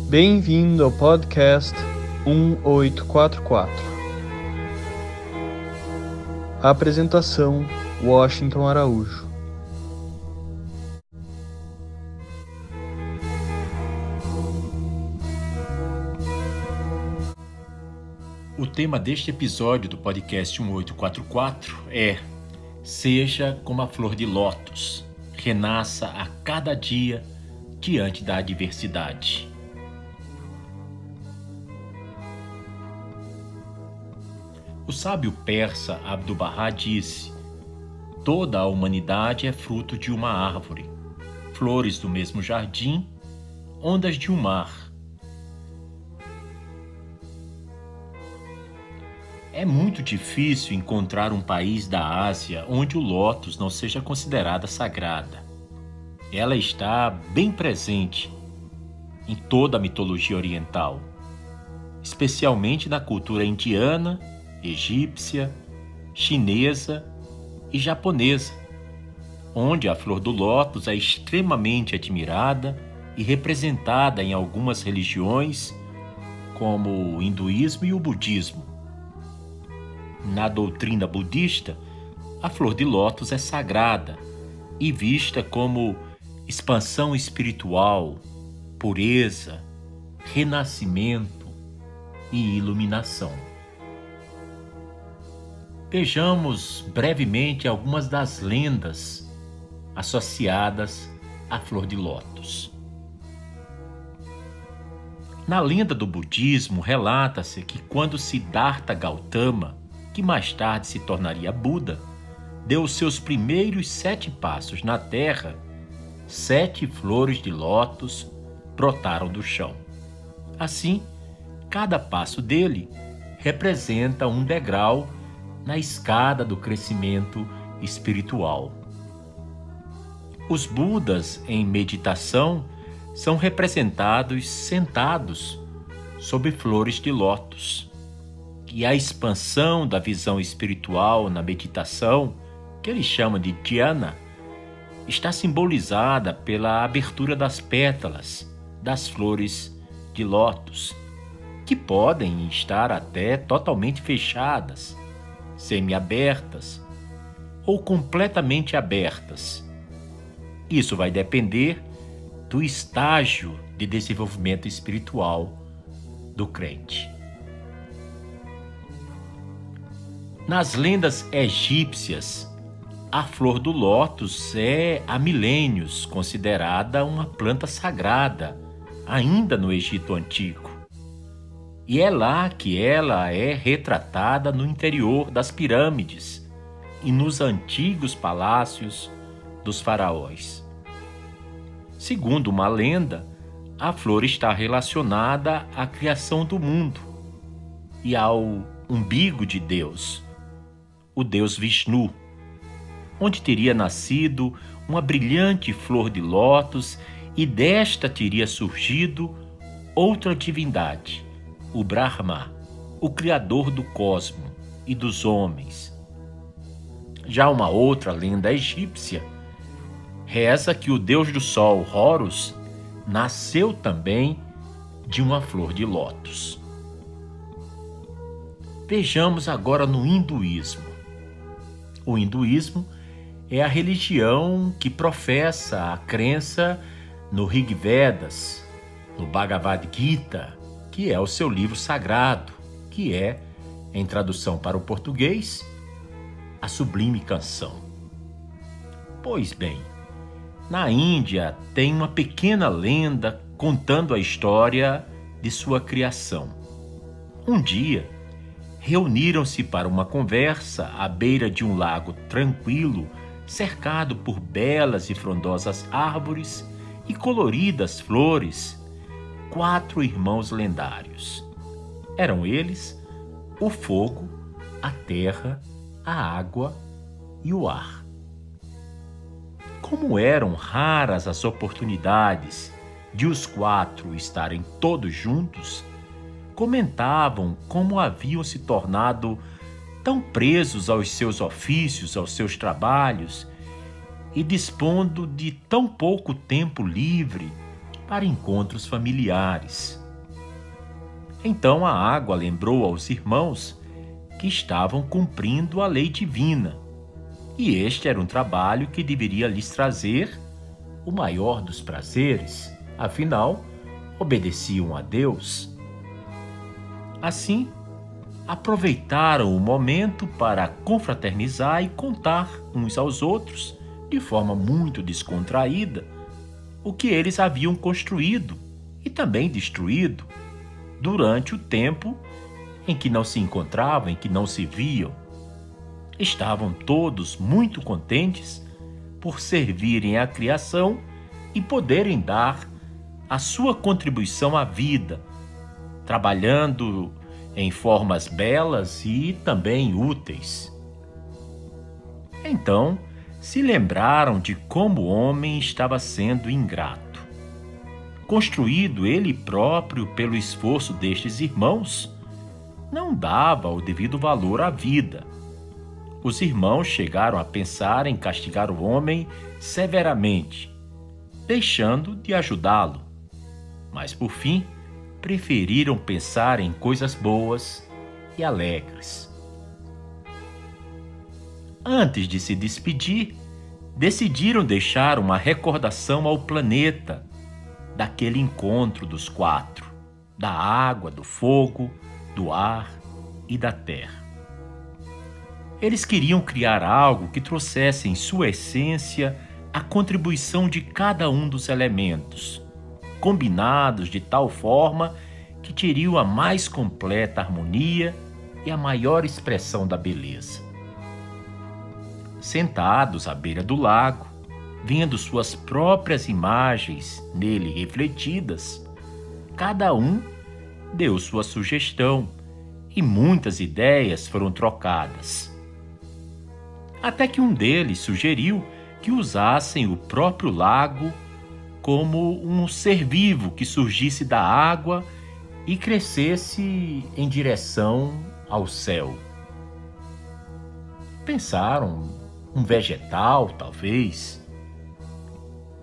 Bem-vindo ao podcast 1844. A apresentação: Washington Araújo. O tema deste episódio do podcast 1844 é: seja como a flor de lótus, renasça a cada dia diante da adversidade. O sábio persa Abdu'l-Bahá disse: toda a humanidade é fruto de uma árvore, flores do mesmo jardim, ondas de um mar. É muito difícil encontrar um país da Ásia onde o lótus não seja considerada sagrada. Ela está bem presente em toda a mitologia oriental, especialmente na cultura indiana, egípcia, chinesa e japonesa, onde a flor do lótus é extremamente admirada e representada em algumas religiões, como o hinduísmo e o budismo. Na doutrina budista, a flor de lótus é sagrada e vista como expansão espiritual, pureza, renascimento e iluminação. Vejamos brevemente algumas das lendas associadas à flor de lótus. Na lenda do budismo, relata-se que quando Siddhartha Gautama, que mais tarde se tornaria Buda, deu os seus primeiros 7 passos na terra, 7 flores de lótus brotaram do chão. Assim, cada passo dele representa um degrau na escada do crescimento espiritual. Os Budas em meditação são representados sentados sob flores de lótus. E a expansão da visão espiritual na meditação, que ele chama de dhyana, está simbolizada pela abertura das pétalas das flores de lótus, que podem estar até totalmente fechadas, semi-abertas ou completamente abertas. Isso vai depender do estágio de desenvolvimento espiritual do crente. Nas lendas egípcias, a flor do lótus é há milênios considerada uma planta sagrada, ainda no Egito Antigo. E é lá que ela é retratada no interior das pirâmides e nos antigos palácios dos faraós. Segundo uma lenda, a flor está relacionada à criação do mundo e ao umbigo de Deus, o deus Vishnu, onde teria nascido uma brilhante flor de lótus e desta teria surgido outra divindade, o Brahma, o criador do cosmo e dos homens. Já uma outra lenda egípcia reza que o deus do sol, Horus, nasceu também de uma flor de lótus. Vejamos agora no hinduísmo. O hinduísmo é a religião que professa a crença no Rig Vedas, no Bhagavad Gita, que é o seu livro sagrado, que é, em tradução para o português, a Sublime Canção. Pois bem, na Índia tem uma pequena lenda contando a história de sua criação. Um dia, reuniram-se para uma conversa à beira de um lago tranquilo, cercado por belas e frondosas árvores e coloridas flores, 4 irmãos lendários. Eram eles o fogo, a terra, a água e o ar. Como eram raras as oportunidades de os 4 estarem todos juntos, comentavam como haviam se tornado tão presos aos seus ofícios, aos seus trabalhos, e dispondo de tão pouco tempo livre para encontros familiares. Então a água lembrou aos irmãos que estavam cumprindo a lei divina, e este era um trabalho que deveria lhes trazer o maior dos prazeres, afinal, obedeciam a Deus. Assim, aproveitaram o momento para confraternizar e contar uns aos outros, de forma muito descontraída, o que eles haviam construído e também destruído durante o tempo em que não se encontravam, em que não se viam. Estavam todos muito contentes por servirem à criação e poderem dar a sua contribuição à vida, trabalhando em formas belas e também úteis. Então, se lembraram de como o homem estava sendo ingrato. Construído ele próprio pelo esforço destes irmãos, não dava o devido valor à vida. Os irmãos chegaram a pensar em castigar o homem severamente, deixando de ajudá-lo. Mas, por fim, preferiram pensar em coisas boas e alegres. Antes de se despedir, decidiram deixar uma recordação ao planeta daquele encontro dos quatro, da água, do fogo, do ar e da terra. Eles queriam criar algo que trouxesse em sua essência a contribuição de cada um dos elementos, combinados de tal forma que teriam a mais completa harmonia e a maior expressão da beleza. Sentados à beira do lago, vendo suas próprias imagens nele refletidas, cada um deu sua sugestão e muitas ideias foram trocadas. Até que um deles sugeriu que usassem o próprio lago como um ser vivo que surgisse da água e crescesse em direção ao céu. Pensaram, um vegetal, talvez.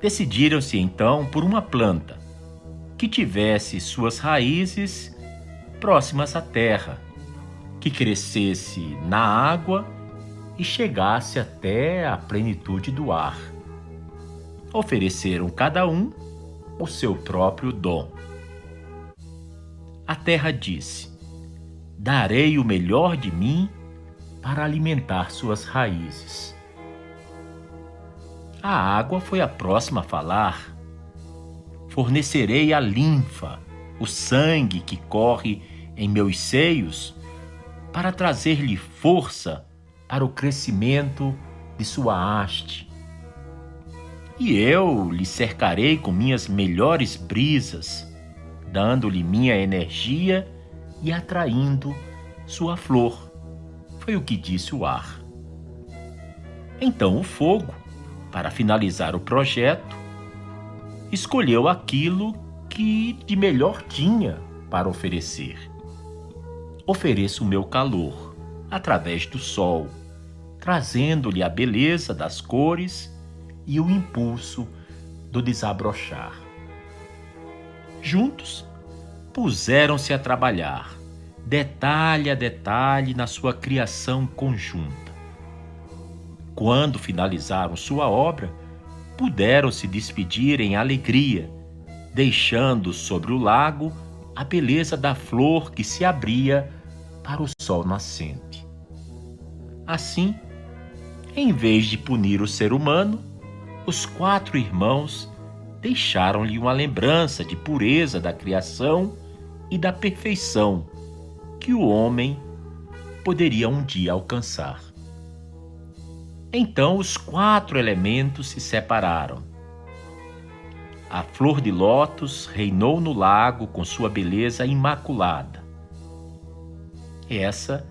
Decidiram-se então por uma planta que tivesse suas raízes próximas à terra, que crescesse na água e chegasse até a plenitude do ar. Ofereceram cada um o seu próprio dom. A terra disse: darei o melhor de mim para alimentar suas raízes. A água foi a próxima a falar: fornecerei a linfa, o sangue que corre em meus seios, para trazer-lhe força para o crescimento de sua haste. E eu lhe cercarei com minhas melhores brisas, dando-lhe minha energia e atraindo sua flor. Foi o que disse o ar. Então o fogo, para finalizar o projeto, escolheu aquilo que de melhor tinha para oferecer. Ofereço o meu calor através do sol, trazendo-lhe a beleza das cores e o impulso do desabrochar. Juntos, puseram-se a trabalhar, detalhe a detalhe na sua criação conjunta. Quando finalizaram sua obra, puderam se despedir em alegria, deixando sobre o lago a beleza da flor que se abria para o sol nascente. Assim, em vez de punir o ser humano, os quatro irmãos deixaram-lhe uma lembrança de pureza da criação e da perfeição que o homem poderia um dia alcançar. Então os quatro elementos se separaram. A flor de lótus reinou no lago com sua beleza imaculada. Essa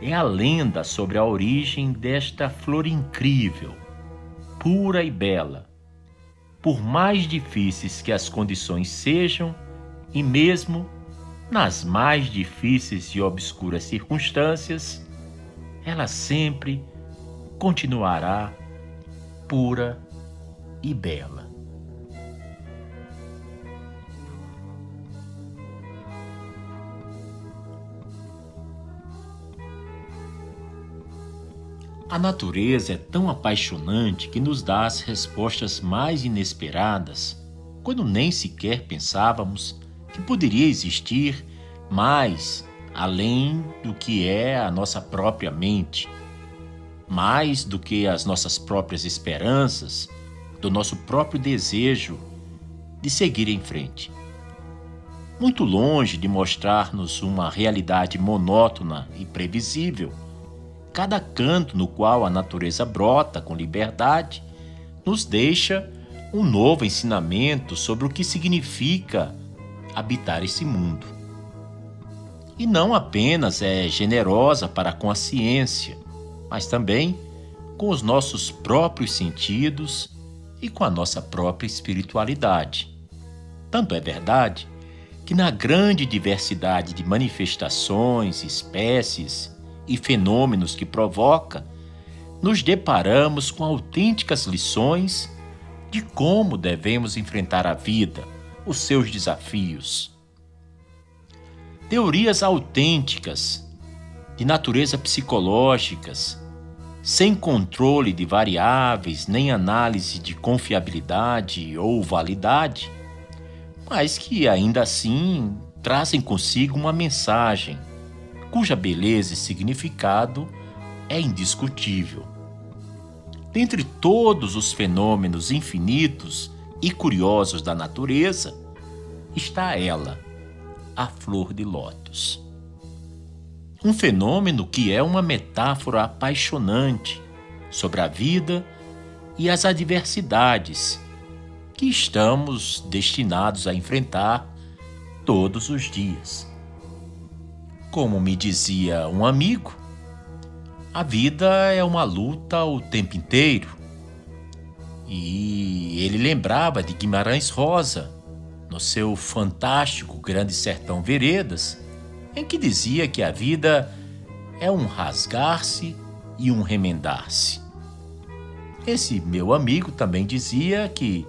é a lenda sobre a origem desta flor incrível, pura e bela. Por mais difíceis que as condições sejam, e mesmo nas mais difíceis e obscuras circunstâncias, ela sempre continuará pura e bela. A natureza é tão apaixonante que nos dá as respostas mais inesperadas, quando nem sequer pensávamos que poderia existir mais além do que é a nossa própria mente, mais do que as nossas próprias esperanças, do nosso próprio desejo de seguir em frente. Muito longe de mostrar-nos uma realidade monótona e previsível, cada canto no qual a natureza brota com liberdade nos deixa um novo ensinamento sobre o que significa habitar esse mundo. E não apenas é generosa para com a ciência, mas também com os nossos próprios sentidos e com a nossa própria espiritualidade. Tanto é verdade que na grande diversidade de manifestações, espécies e fenômenos que provoca, nos deparamos com autênticas lições de como devemos enfrentar a vida, os seus desafios. Teorias autênticas, de natureza psicológicas, sem controle de variáveis nem análise de confiabilidade ou validade, mas que ainda assim trazem consigo uma mensagem cuja beleza e significado é indiscutível. Dentre todos os fenômenos infinitos e curiosos da natureza, está ela, a flor de lótus. Um fenômeno que é uma metáfora apaixonante sobre a vida e as adversidades que estamos destinados a enfrentar todos os dias. Como me dizia um amigo, a vida é uma luta o tempo inteiro. E ele lembrava de Guimarães Rosa, no seu fantástico Grande Sertão Veredas, em que dizia que a vida é um rasgar-se e um remendar-se. Esse meu amigo também dizia que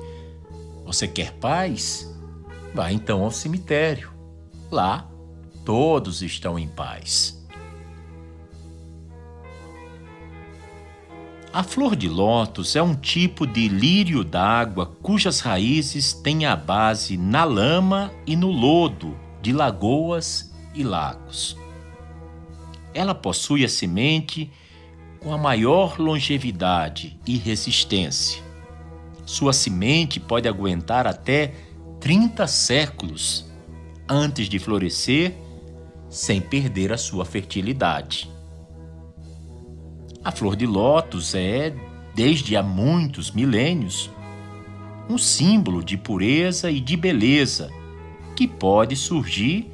você quer paz? Vá então ao cemitério. Lá, todos estão em paz. A flor de lótus é um tipo de lírio d'água cujas raízes têm a base na lama e no lodo de lagoas e lagos. Ela possui a semente com a maior longevidade e resistência. Sua semente pode aguentar até 30 séculos antes de florescer, sem perder a sua fertilidade. A flor de lótus é, desde há muitos milênios, um símbolo de pureza e de beleza que pode surgir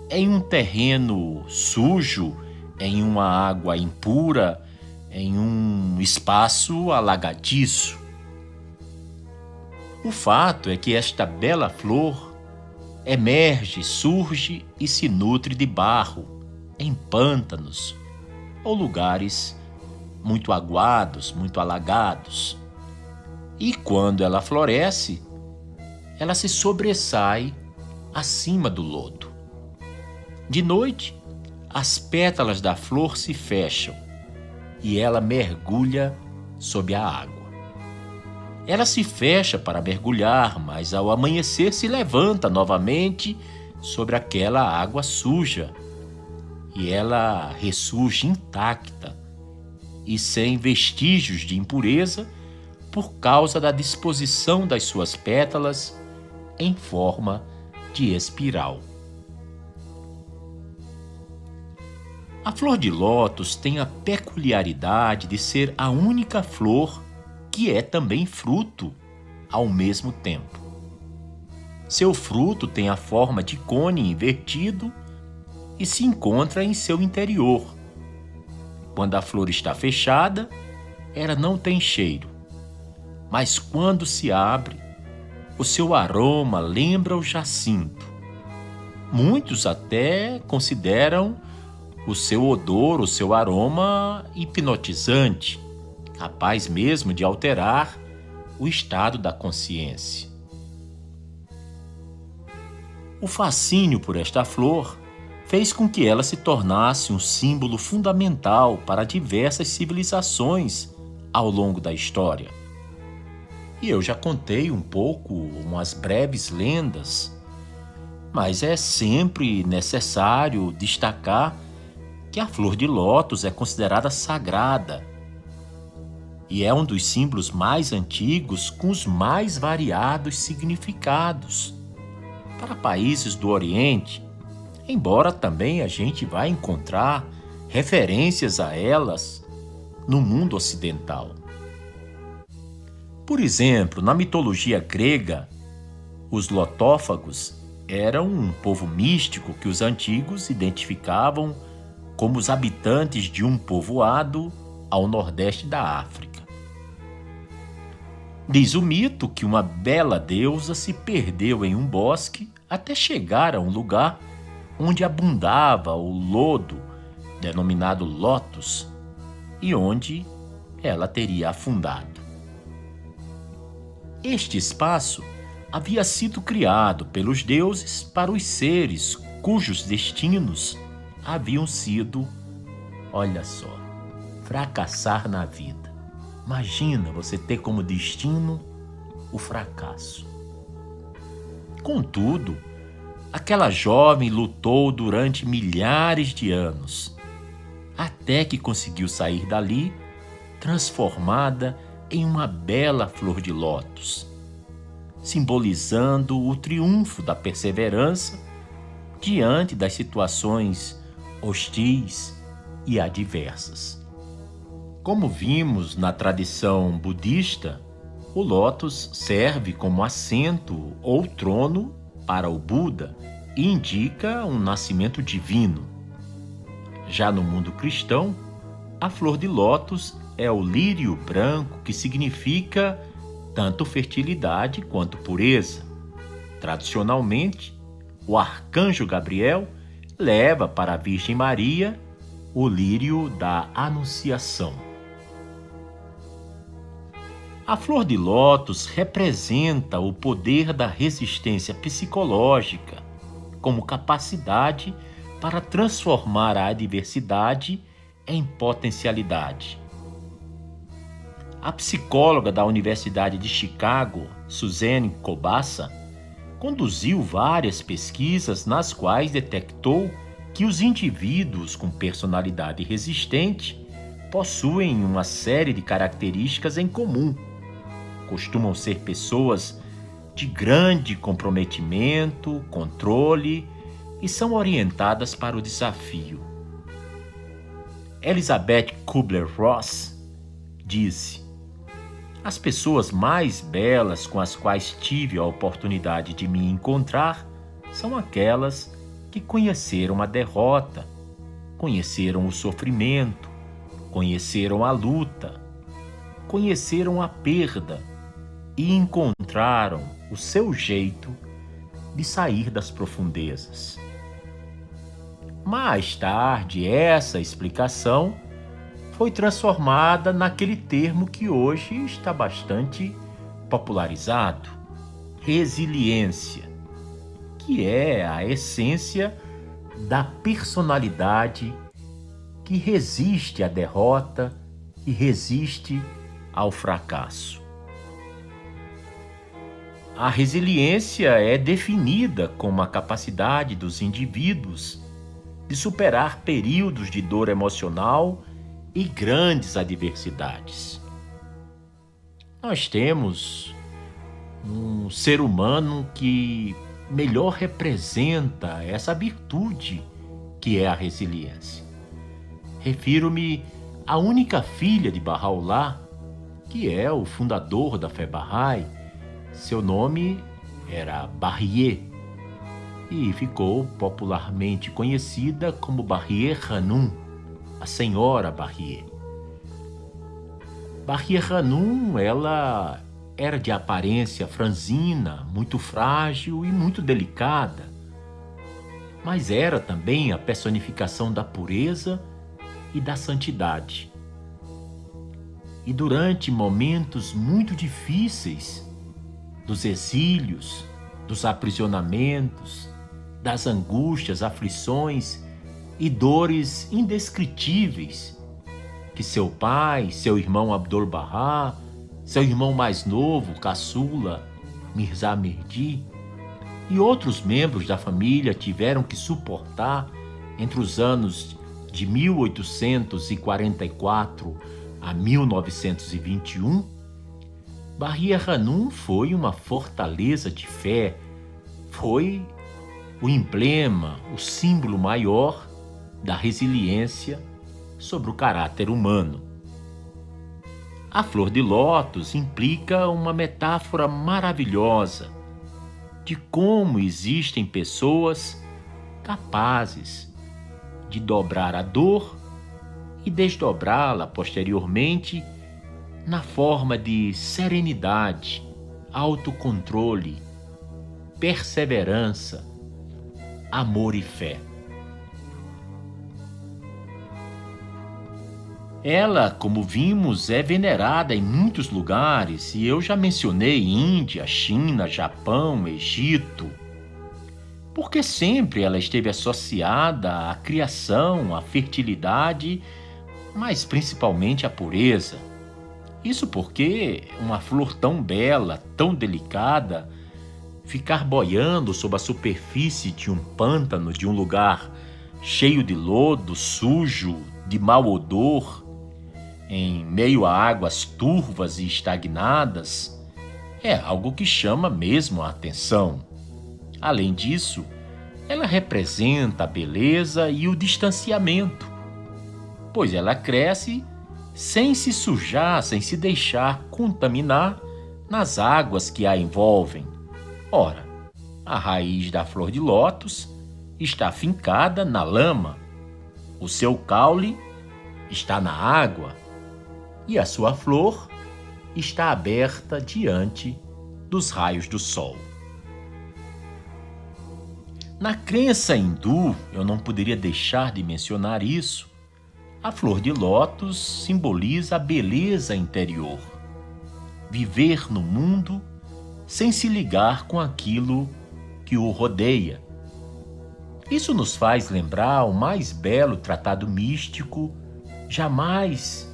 em um terreno sujo, em uma água impura, em um espaço alagadiço. O fato é que esta bela flor emerge, surge e se nutre de barro, em pântanos ou lugares muito aguados, muito alagados. E quando ela floresce, ela se sobressai acima do lodo. De noite, as pétalas da flor se fecham e ela mergulha sob a água. Ela se fecha para mergulhar, mas ao amanhecer se levanta novamente sobre aquela água suja e ela ressurge intacta e sem vestígios de impureza por causa da disposição das suas pétalas em forma de espiral. A flor de lótus tem a peculiaridade de ser a única flor que é também fruto ao mesmo tempo. Seu fruto tem a forma de cone invertido e se encontra em seu interior. Quando a flor está fechada, ela não tem cheiro, mas quando se abre, o seu aroma lembra o jacinto. Muitos até consideram o seu odor, o seu aroma hipnotizante, capaz mesmo de alterar o estado da consciência. O fascínio por esta flor fez com que ela se tornasse um símbolo fundamental para diversas civilizações ao longo da história. E eu já contei um pouco, umas breves lendas, mas é sempre necessário destacar que a flor de lótus é considerada sagrada e é um dos símbolos mais antigos com os mais variados significados. Para países do Oriente, embora também a gente vai encontrar referências a elas no mundo ocidental. Por exemplo, na mitologia grega, os lotófagos eram um povo místico que os antigos identificavam como os habitantes de um povoado ao nordeste da África. Diz o mito que uma bela deusa se perdeu em um bosque até chegar a um lugar onde abundava o lodo, denominado lótus, e onde ela teria afundado. Este espaço havia sido criado pelos deuses para os seres cujos destinos haviam sido, olha só, fracassar na vida. Imagina você ter como destino o fracasso. Contudo, aquela jovem lutou durante milhares de anos, até que conseguiu sair dali transformada em uma bela flor de lótus, simbolizando o triunfo da perseverança diante das situações hostis e adversas. Como vimos na tradição budista, o lótus serve como assento ou trono para o Buda e indica um nascimento divino. Já no mundo cristão, a flor de lótus é o lírio branco, que significa tanto fertilidade quanto pureza. Tradicionalmente, o arcanjo Gabriel leva para a Virgem Maria o lírio da Anunciação. A flor de lótus representa o poder da resistência psicológica como capacidade para transformar a adversidade em potencialidade. A psicóloga da Universidade de Chicago, Suzanne Kobassa, conduziu várias pesquisas nas quais detectou que os indivíduos com personalidade resistente possuem uma série de características em comum. Costumam ser pessoas de grande comprometimento, controle e são orientadas para o desafio. Elizabeth Kubler-Ross disse: as pessoas mais belas com as quais tive a oportunidade de me encontrar são aquelas que conheceram a derrota, conheceram o sofrimento, conheceram a luta, conheceram a perda e encontraram o seu jeito de sair das profundezas. Mais tarde, essa explicação foi transformada naquele termo que hoje está bastante popularizado, resiliência, que é a essência da personalidade que resiste à derrota e resiste ao fracasso. A resiliência é definida como a capacidade dos indivíduos de superar períodos de dor emocional e grandes adversidades. Nós temos um ser humano que melhor representa essa virtude que é a resiliência. Refiro-me à única filha de Bahá'u'lláh, que é o fundador da fé Bahá'í. Seu nome era Bahiye e ficou popularmente conhecida como Bahiye Hanum, a Senhora Bahiye. Bahiye Hanum, ela era de aparência franzina, muito frágil e muito delicada, mas era também a personificação da pureza e da santidade. E durante momentos muito difíceis, dos exílios, dos aprisionamentos das angústias, aflições e dores indescritíveis que seu pai, seu irmão Abdul-Bahá, seu irmão mais novo, caçula, Mirza Merdi, e outros membros da família tiveram que suportar entre os anos de 1844 a 1921, Bahia Hanum foi uma fortaleza de fé, foi o emblema, o símbolo maior da resiliência sobre o caráter humano. A flor de lótus implica uma metáfora maravilhosa de como existem pessoas capazes de dobrar a dor e desdobrá-la posteriormente na forma de serenidade, autocontrole, perseverança, amor e fé. Ela, como vimos, é venerada em muitos lugares, e eu já mencionei Índia, China, Japão, Egito, porque sempre ela esteve associada à criação, à fertilidade, mas principalmente à pureza. Isso porque uma flor tão bela, tão delicada, ficar boiando sob a superfície de um pântano, de um lugar cheio de lodo, sujo, de mau odor, em meio a águas turvas e estagnadas, é algo que chama mesmo a atenção. Além disso, ela representa a beleza e o distanciamento, pois ela cresce sem se sujar, sem se deixar contaminar nas águas que a envolvem. Ora, a raiz da flor de lótus está fincada na lama, o seu caule está na água e a sua flor está aberta diante dos raios do sol. Na crença hindu, eu não poderia deixar de mencionar isso, a flor de lótus simboliza a beleza interior, viver no mundo sem se ligar com aquilo que o rodeia. Isso nos faz lembrar o mais belo tratado místico jamais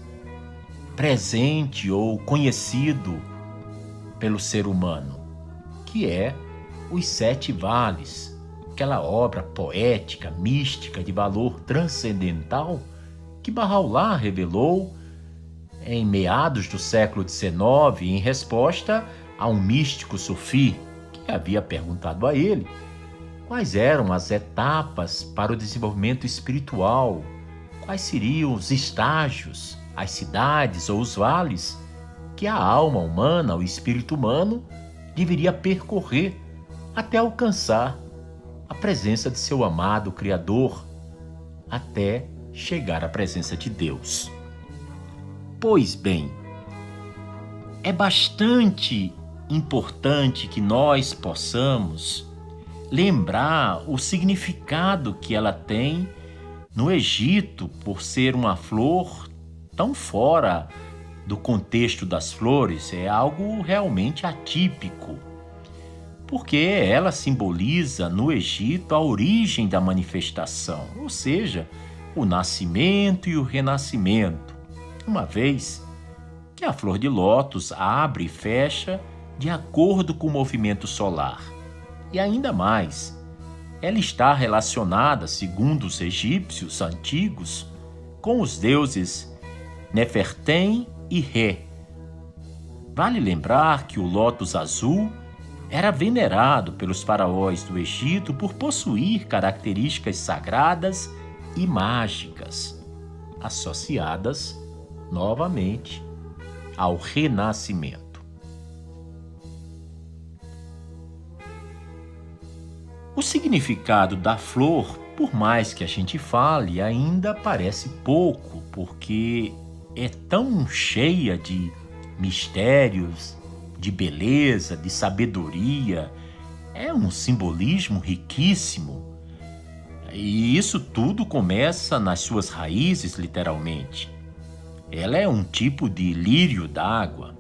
presente ou conhecido pelo ser humano, que é Os Sete Vales, aquela obra poética, mística, de valor transcendental que Bahá'u'lláh revelou em meados do século XIX em resposta a um místico sufi que havia perguntado a ele quais eram as etapas para o desenvolvimento espiritual, quais seriam os estágios, as cidades ou os vales que a alma humana, o espírito humano, deveria percorrer até alcançar a presença de seu amado Criador, até chegar à presença de Deus. Pois bem, é bastante importante que nós possamos lembrar o significado que ela tem no Egito, por ser uma flor tão fora do contexto das flores. É algo realmente atípico, porque ela simboliza no Egito a origem da manifestação, ou seja, o nascimento e o renascimento, uma vez que a flor de lótus abre e fecha de acordo com o movimento solar. E ainda mais, ela está relacionada, segundo os egípcios antigos, com os deuses Nefertem e Re. Vale lembrar que o lótus azul era venerado pelos faraós do Egito por possuir características sagradas e mágicas, associadas novamente ao renascimento. O significado da flor, por mais que a gente fale, ainda parece pouco, porque é tão cheia de mistérios, de beleza, de sabedoria. É um simbolismo riquíssimo. E isso tudo começa nas suas raízes, literalmente. Ela é um tipo de lírio d'água.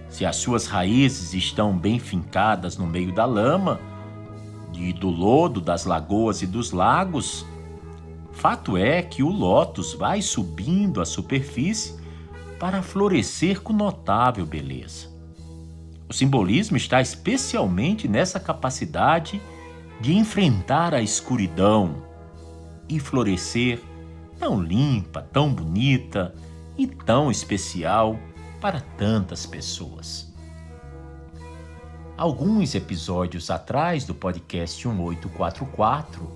Se as suas raízes estão bem fincadas no meio da lama, e do lodo das lagoas e dos lagos, fato é que o lótus vai subindo à superfície para florescer com notável beleza. O simbolismo está especialmente nessa capacidade de enfrentar a escuridão e florescer tão limpa, tão bonita e tão especial para tantas pessoas. Alguns episódios atrás do podcast 1844,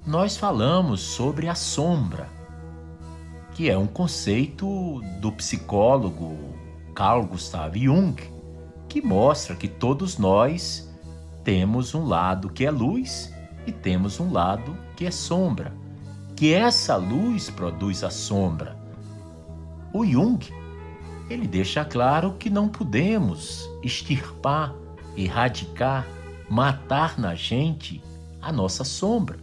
nós falamos sobre a sombra, que é um conceito do psicólogo Carl Gustav Jung, que mostra que todos nós temos um lado que é luz e temos um lado que é sombra, que essa luz produz a sombra. O Jung, ele deixa claro que não podemos extirpar, erradicar, matar na gente a nossa sombra,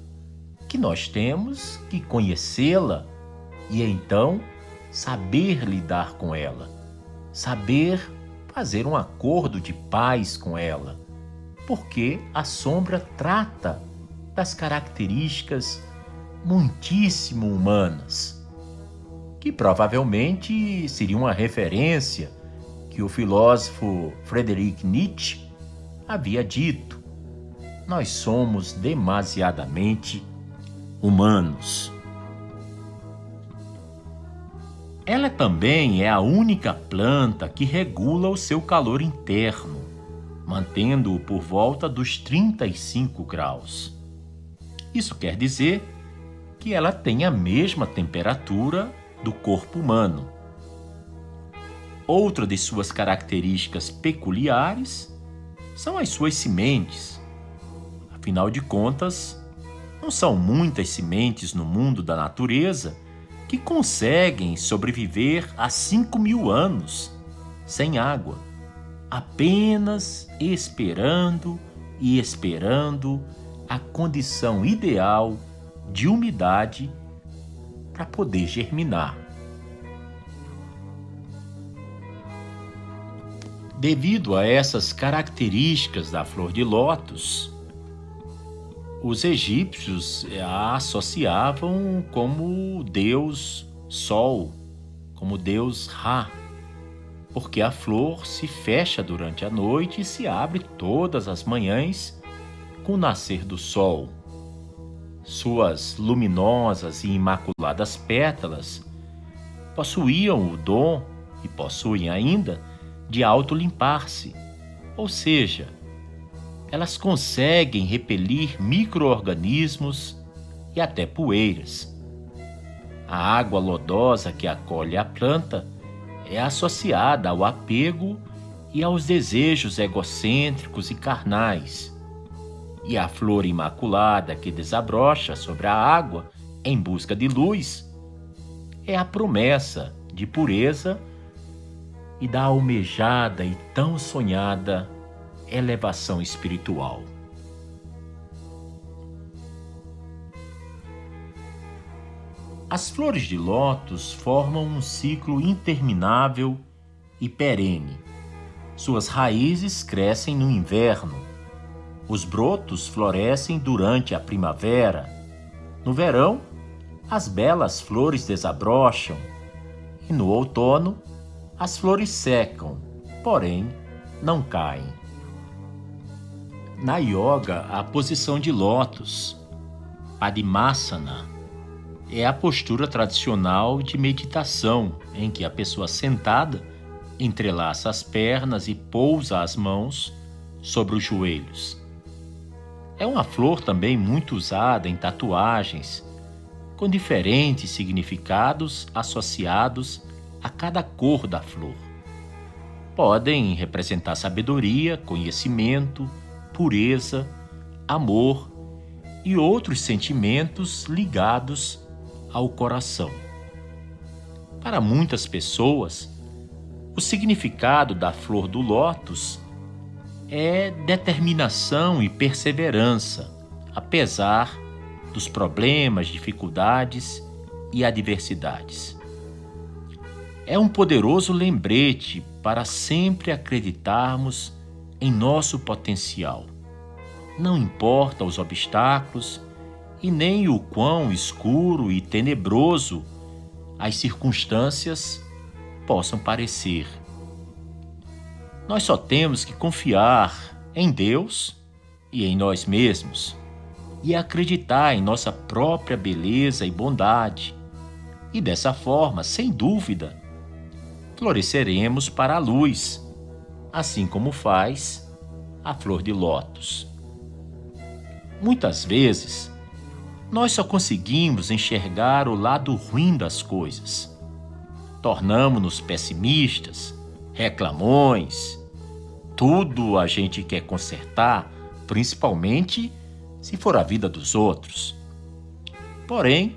que nós temos que conhecê-la e então saber lidar com ela, saber fazer um acordo de paz com ela, porque a sombra trata das características muitíssimo humanas, que provavelmente seria uma referência que o filósofo Friedrich Nietzsche havia dito: nós somos demasiadamente humanos. Ela também é a única planta que regula o seu calor interno, mantendo-o por volta dos 35 graus. Isso quer dizer que ela tem a mesma temperatura do corpo humano. Outra de suas características peculiares são as suas sementes. Afinal de contas, não são muitas sementes no mundo da natureza que conseguem sobreviver a 5.000 anos sem água, apenas esperando e esperando a condição ideal de umidade para poder germinar. Devido a essas características da flor de lótus, os egípcios a associavam como deus Sol, como deus Ra, porque a flor se fecha durante a noite e se abre todas as manhãs com o nascer do sol. Suas luminosas e imaculadas pétalas possuíam o dom, e possuem ainda, de autolimpar-se, ou seja, elas conseguem repelir micro-organismos e até poeiras. A água lodosa que acolhe a planta é associada ao apego e aos desejos egocêntricos e carnais. E a flor imaculada que desabrocha sobre a água em busca de luz é a promessa de pureza e da almejada e tão sonhada elevação espiritual. As flores de lótus formam um ciclo interminável e perene. Suas raízes crescem no inverno. Os brotos florescem durante a primavera. No verão, as belas flores desabrocham. E no outono, as flores secam, porém não caem. Na yoga, a posição de lótus, Padmasana, é a postura tradicional de meditação em que a pessoa sentada entrelaça as pernas e pousa as mãos sobre os joelhos. É uma flor também muito usada em tatuagens, com diferentes significados associados a cada cor da flor. Podem representar sabedoria, conhecimento, pureza, amor e outros sentimentos ligados ao coração. Para muitas pessoas, o significado da flor do lótus é determinação e perseverança, apesar dos problemas, dificuldades e adversidades. É um poderoso lembrete para sempre acreditarmos em nosso potencial, não importa os obstáculos e nem o quão escuro e tenebroso as circunstâncias possam parecer. Nós só temos que confiar em Deus e em nós mesmos e acreditar em nossa própria beleza e bondade. E dessa forma, sem dúvida, floresceremos para a luz, assim como faz a flor de lótus. Muitas vezes, nós só conseguimos enxergar o lado ruim das coisas. Tornamo-nos pessimistas, reclamões. Tudo a gente quer consertar, principalmente se for a vida dos outros. Porém,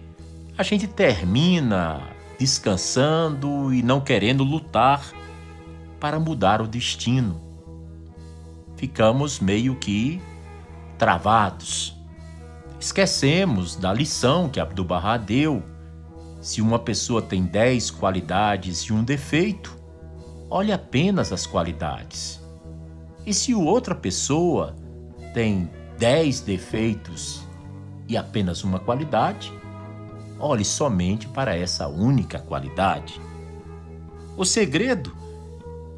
a gente termina descansando e não querendo lutar para mudar o destino. Ficamos meio que travados. Esquecemos da lição que Abdu'l-Bahá deu. Se uma pessoa tem 10 qualidades e um defeito, olhe apenas as qualidades. E se outra pessoa tem 10 defeitos e apenas uma qualidade, olhe somente para essa única qualidade. O segredo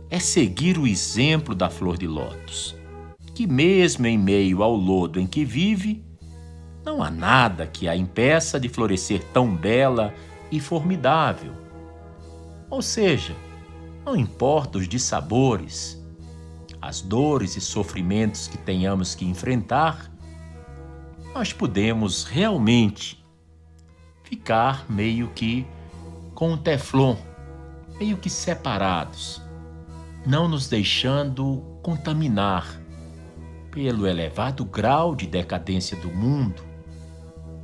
é seguir o exemplo da flor de lótus, que mesmo em meio ao lodo em que vive, não há nada que a impeça de florescer tão bela e formidável. Ou seja, não importa os dissabores, as dores e sofrimentos que tenhamos que enfrentar, nós podemos realmente ficar meio que com o teflon, meio que separados, não nos deixando contaminar pelo elevado grau de decadência do mundo,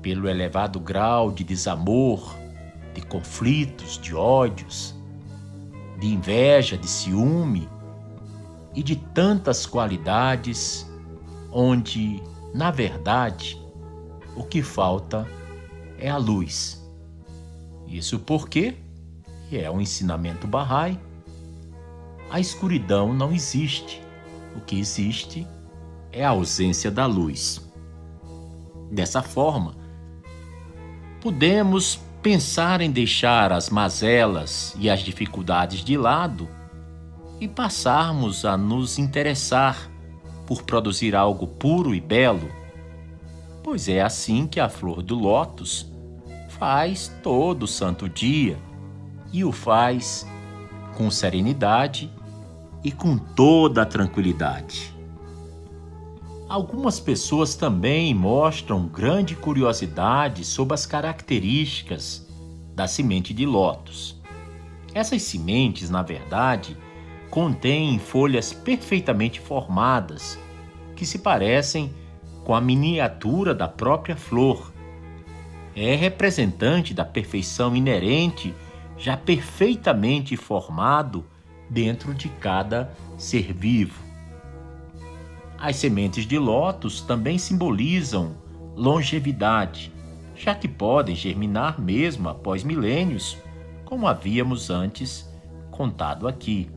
pelo elevado grau de desamor, de conflitos, de ódios, de inveja, de ciúme e de tantas qualidades onde, na verdade, o que falta é a luz. Isso porque, e é um ensinamento Bahá'í, a escuridão não existe. O que existe é a ausência da luz. Dessa forma, podemos pensar em deixar as mazelas e as dificuldades de lado e passarmos a nos interessar por produzir algo puro e belo, pois é assim que a flor do lótus faz todo santo dia e o faz com serenidade e com toda a tranquilidade. Algumas pessoas também mostram grande curiosidade sobre as características da semente de lótus. Essas sementes, na verdade, contêm folhas perfeitamente formadas, que se parecem com a miniatura da própria flor. É representante da perfeição inerente, já perfeitamente formado dentro de cada ser vivo. As sementes de lótus também simbolizam longevidade, já que podem germinar mesmo após milênios, como havíamos antes contado aqui.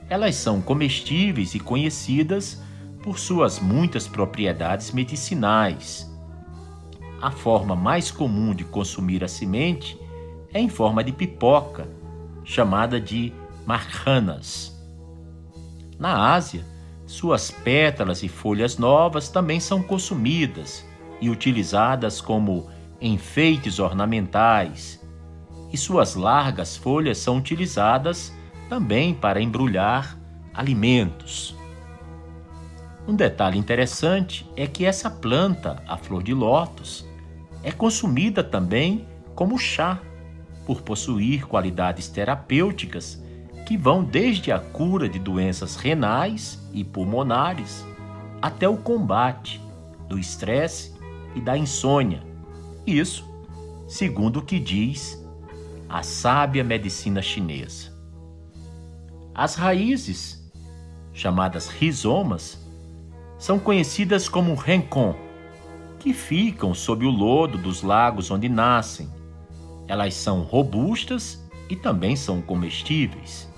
Elas são comestíveis e conhecidas por suas muitas propriedades medicinais. A forma mais comum de consumir a semente é em forma de pipoca, chamada de marhanas. Na Ásia, suas pétalas e folhas novas também são consumidas e utilizadas como enfeites ornamentais, e suas largas folhas são utilizadas também para embrulhar alimentos. Um detalhe interessante é que essa planta, a flor de lótus, é consumida também como chá, por possuir qualidades terapêuticas que vão desde a cura de doenças renais e pulmonares até o combate do estresse e da insônia. Isso, segundo o que diz a sábia medicina chinesa. As raízes, chamadas rizomas, são conhecidas como rencon, que ficam sob o lodo dos lagos onde nascem. Elas são robustas e também são comestíveis.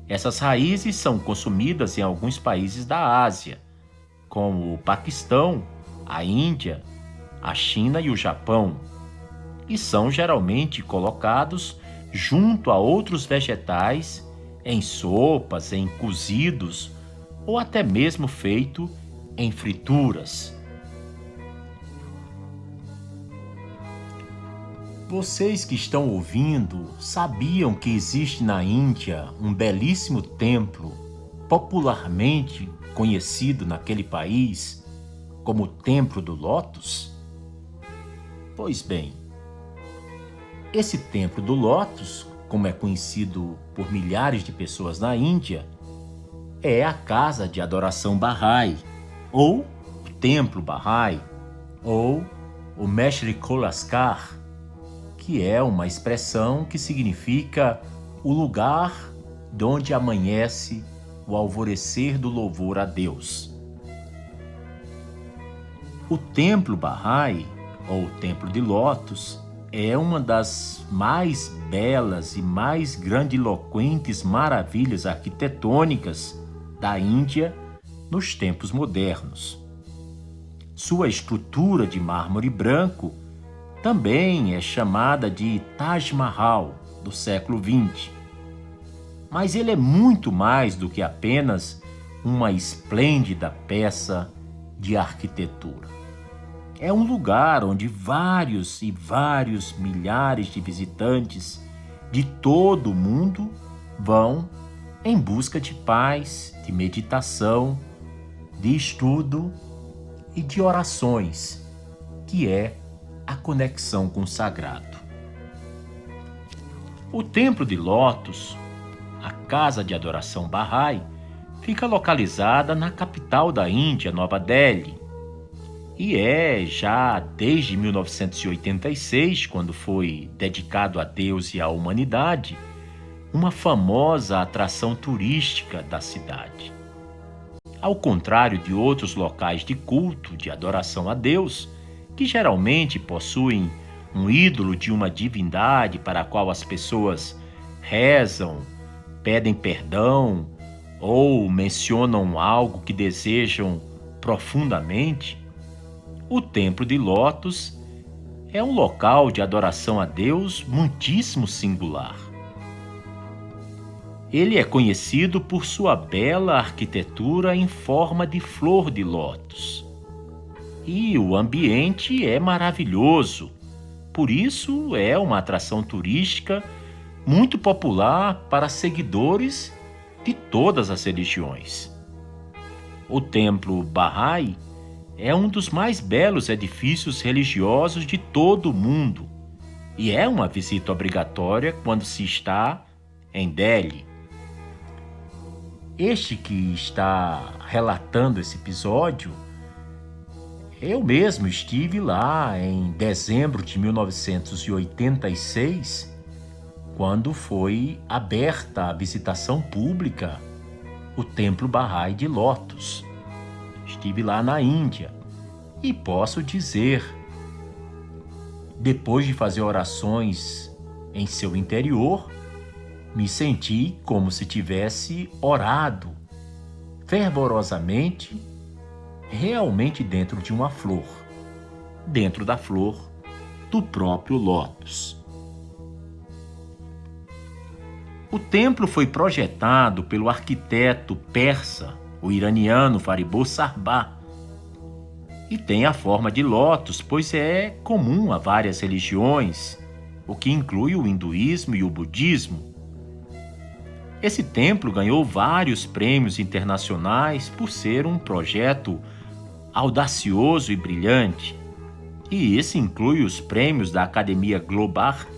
Essas raízes são consumidas em alguns países da Ásia, como o Paquistão, a Índia, a China e o Japão, e são geralmente colocados junto a outros vegetais em sopas, em cozidos ou até mesmo feito em frituras. Vocês que estão ouvindo sabiam que existe na Índia um belíssimo templo, popularmente conhecido naquele país como o Templo do Lótus? Pois bem, esse Templo do Lótus, como é conhecido por milhares de pessoas na Índia, é a casa de adoração Bahá'í, ou o Templo Bahá'í, ou o Meshri Kolaskar, que é uma expressão que significa o lugar de onde amanhece o alvorecer do louvor a Deus. O Templo Bahá'í, ou Templo de Lótus, é uma das mais belas e mais grandiloquentes maravilhas arquitetônicas da Índia nos tempos modernos. Sua estrutura de mármore branco também é chamada de Taj Mahal do século XX. Mas ele é muito mais do que apenas uma esplêndida peça de arquitetura. É um lugar onde vários e vários milhares de visitantes de todo o mundo vão em busca de paz, de meditação, de estudo e de orações, que é a conexão com o sagrado. O Templo de Lótus, a casa de adoração Bahá'í, fica localizada na capital da Índia, Nova Delhi, e é já desde 1986, quando foi dedicado a Deus e à humanidade, uma famosa atração turística da cidade. Ao contrário de outros locais de culto, de adoração a Deus, que geralmente possuem um ídolo de uma divindade para a qual as pessoas rezam, pedem perdão ou mencionam algo que desejam profundamente, o Templo de Lótus é um local de adoração a Deus muitíssimo singular. Ele é conhecido por sua bela arquitetura em forma de flor de lótus. E o ambiente é maravilhoso, por isso é uma atração turística muito popular para seguidores de todas as religiões. O Templo Bahá'í é um dos mais belos edifícios religiosos de todo o mundo e é uma visita obrigatória quando se está em Delhi. Este que está relatando esse episódio, eu mesmo estive lá em dezembro de 1986, quando foi aberta a visitação pública o Templo Bahá'í de Lótus. Estive lá na Índia e posso dizer, depois de fazer orações em seu interior, me senti como se tivesse orado fervorosamente, realmente dentro de uma flor, dentro da flor do próprio lótus. O templo foi projetado pelo arquiteto persa, o iraniano Fariburz Sahba, e tem a forma de lótus, pois é comum a várias religiões, o que inclui o hinduísmo e o budismo. Esse templo ganhou vários prêmios internacionais por ser um projeto audacioso e brilhante, e esse inclui os prêmios da Academia Globart,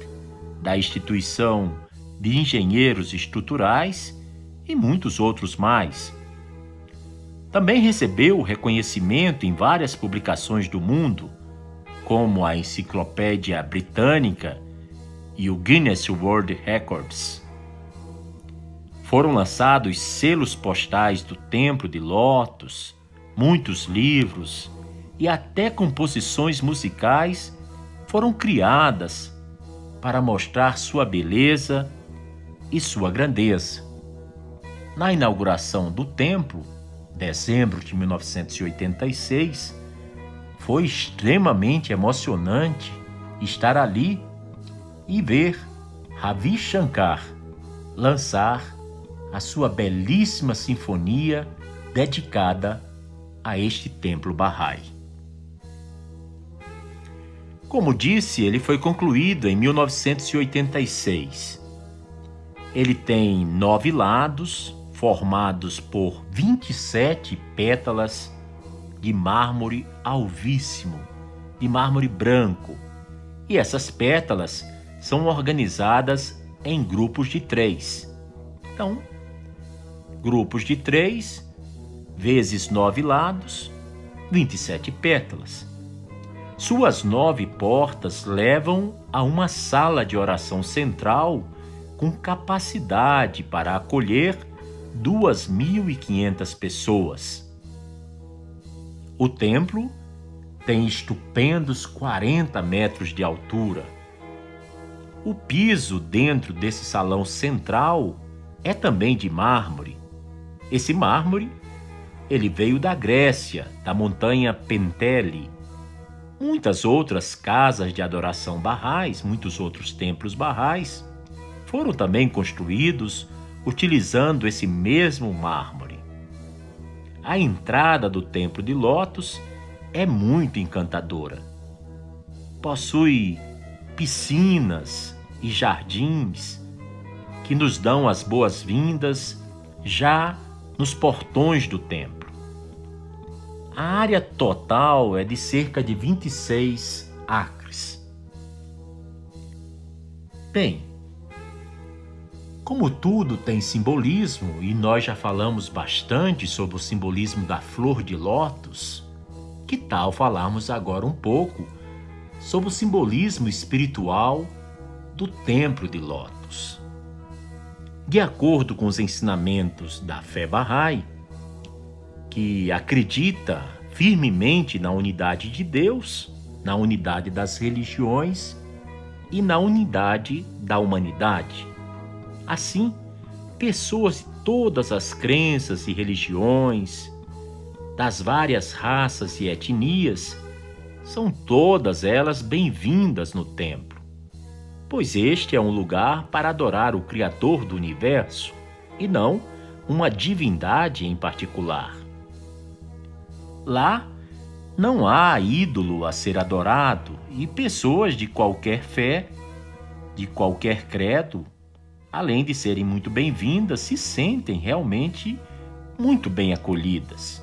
da Instituição de Engenheiros Estruturais e muitos outros mais. Também recebeu reconhecimento em várias publicações do mundo, como a Enciclopédia Britânica e o Guinness World Records. Foram lançados selos postais do Templo de Lótus, muitos livros e até composições musicais foram criadas para mostrar sua beleza e sua grandeza. Na inauguração do templo, dezembro de 1986, foi extremamente emocionante estar ali e ver Ravi Shankar lançar a sua belíssima sinfonia dedicada a este templo Bahá'í. Como disse, ele foi concluído em 1986. Ele tem 9 lados, formados por 27 pétalas de mármore alvíssimo, de mármore branco. E essas pétalas são organizadas em grupos de 3. Então, grupos de 3 vezes 9 lados, 27 pétalas. Suas 9 portas levam a uma sala de oração central com capacidade para acolher 2.500 pessoas. O templo tem estupendos 40 metros de altura. O piso dentro desse salão central é também de mármore. Esse mármore, ele veio da Grécia, da montanha Penteli. Muitas outras casas de adoração Bahá'ís, muitos outros templos Bahá'ís, foram também construídos utilizando esse mesmo mármore. A entrada do Templo de Lótus é muito encantadora. Possui piscinas e jardins que nos dão as boas-vindas já nos portões do templo. A área total é de cerca de 26 acres. Bem, como tudo tem simbolismo, e nós já falamos bastante sobre o simbolismo da flor de lótus, que tal falarmos agora um pouco sobre o simbolismo espiritual do Templo de Lótus? De acordo com os ensinamentos da fé Bahá'í, que acredita firmemente na unidade de Deus, na unidade das religiões e na unidade da humanidade. Assim, pessoas de todas as crenças e religiões, das várias raças e etnias, são todas elas bem-vindas no templo, pois este é um lugar para adorar o Criador do universo e não uma divindade em particular. Lá não há ídolo a ser adorado e pessoas de qualquer fé, de qualquer credo, além de serem muito bem-vindas, se sentem realmente muito bem acolhidas.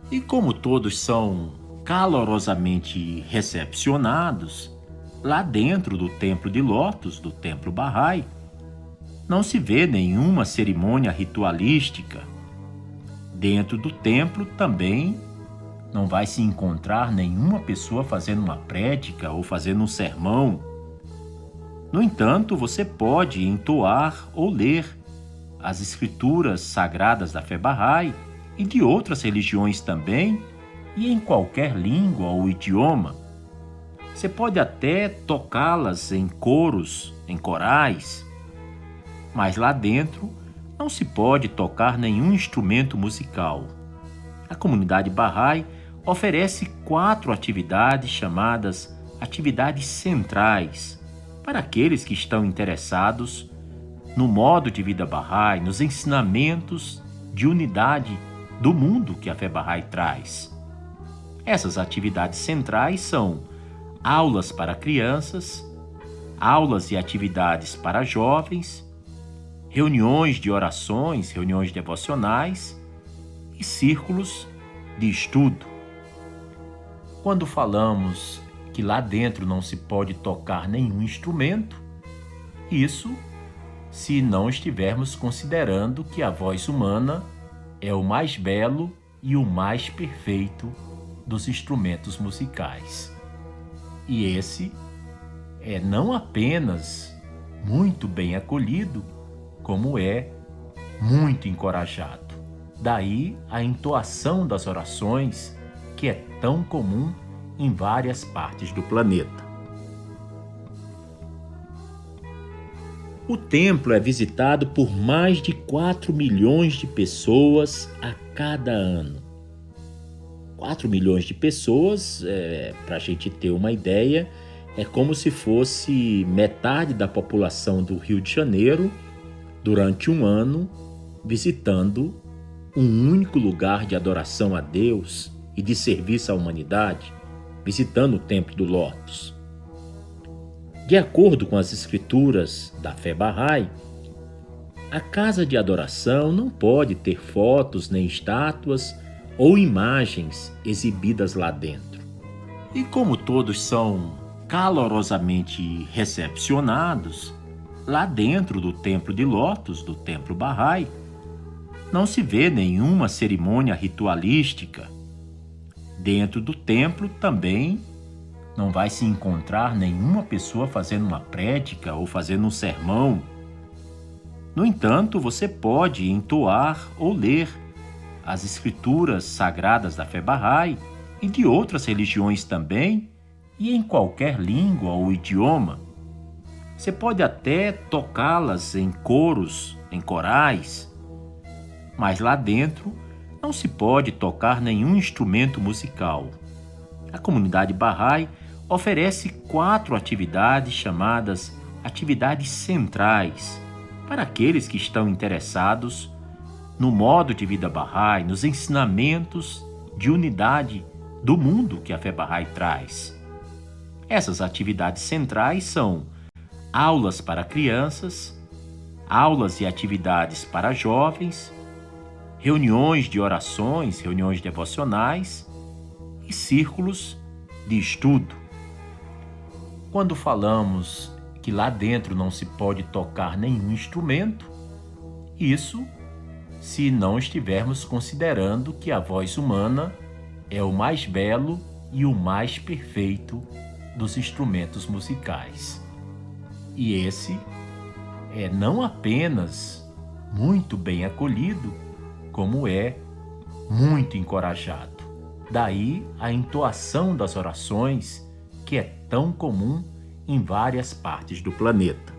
E como todos são calorosamente recepcionados, lá dentro do Templo de Lótus, do Templo Bahá'í, não se vê nenhuma cerimônia ritualística. Dentro do templo também não vai se encontrar nenhuma pessoa fazendo uma prédica ou fazendo um sermão. No entanto, você pode entoar ou ler as escrituras sagradas da fé Bahá'í e de outras religiões também, e em qualquer língua ou idioma. Você pode até tocá-las em coros, em corais, mas lá dentro não se pode tocar nenhum instrumento musical. A comunidade Bahá'í oferece 4 atividades chamadas atividades centrais para aqueles que estão interessados no modo de vida Bahá'í, nos ensinamentos de unidade do mundo que a fé Bahá'í traz. Essas atividades centrais são aulas para crianças, aulas e atividades para jovens, reuniões de orações, reuniões devocionais e círculos de estudo. Quando falamos que lá dentro não se pode tocar nenhum instrumento, isso se não estivermos considerando que a voz humana é o mais belo e o mais perfeito dos instrumentos musicais. E esse é não apenas muito bem acolhido, como é muito encorajado. Daí a entoação das orações, que é tão comum em várias partes do planeta. O templo é visitado por mais de 4 milhões de pessoas a cada ano. 4 milhões de pessoas, para a gente ter uma ideia, é como se fosse metade da população do Rio de Janeiro durante um ano visitando um único lugar de adoração a Deus e de serviço à humanidade, visitando o Templo do Lótus. De acordo com as escrituras da fé Bahá'í, a casa de adoração não pode ter fotos nem estátuas ou imagens exibidas lá dentro. E como todos são calorosamente recepcionados, lá dentro do Templo de Lótus, do Templo Bahá'í, não se vê nenhuma cerimônia ritualística. Dentro do templo também não vai se encontrar nenhuma pessoa fazendo uma prédica ou fazendo um sermão. No entanto, você pode entoar ou ler as escrituras sagradas da fé Bahá'í e de outras religiões também, e em qualquer língua ou idioma. Você pode até tocá-las em coros, em corais, mas lá dentro não se pode tocar nenhum instrumento musical. A comunidade Bahá'í oferece 4 atividades chamadas atividades centrais para aqueles que estão interessados no modo de vida Bahá'í, nos ensinamentos de unidade do mundo que a fé Bahá'í traz. Essas atividades centrais são aulas para crianças, aulas e atividades para jovens, reuniões de orações, reuniões devocionais e círculos de estudo. Quando falamos que lá dentro não se pode tocar nenhum instrumento, isso se não estivermos considerando que a voz humana é o mais belo e o mais perfeito dos instrumentos musicais. E esse é não apenas muito bem acolhido, como é muito encorajado. Daí a entoação das orações, que é tão comum em várias partes do planeta.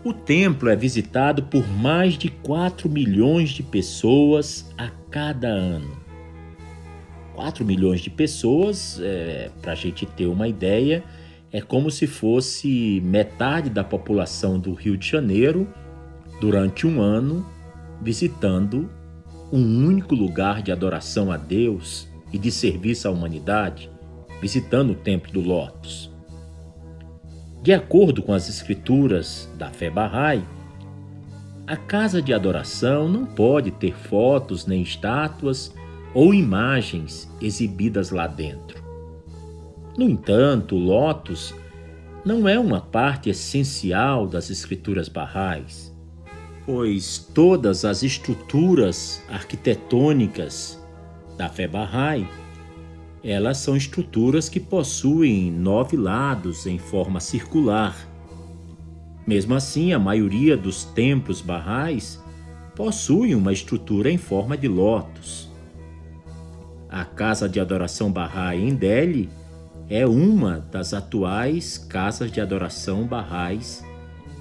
O templo é visitado por mais de 4 milhões de pessoas a cada ano. 4 milhões de pessoas, para a gente ter uma ideia, é como se fosse metade da população do Rio de Janeiro durante um ano visitando um único lugar de adoração a Deus e de serviço à humanidade, visitando o Templo do Lótus. De acordo com as escrituras da fé Bahá'í, a casa de adoração não pode ter fotos nem estátuas ou imagens exibidas lá dentro. No entanto, o Lótus não é uma parte essencial das escrituras Bahá'ís, pois todas as estruturas arquitetônicas da fé Bahá'í, elas são estruturas que possuem 9 lados em forma circular. Mesmo assim, a maioria dos templos Bahá'ís possui uma estrutura em forma de lótus. A casa de adoração Bahá'í em Delhi é uma das atuais casas de adoração Bahá'ís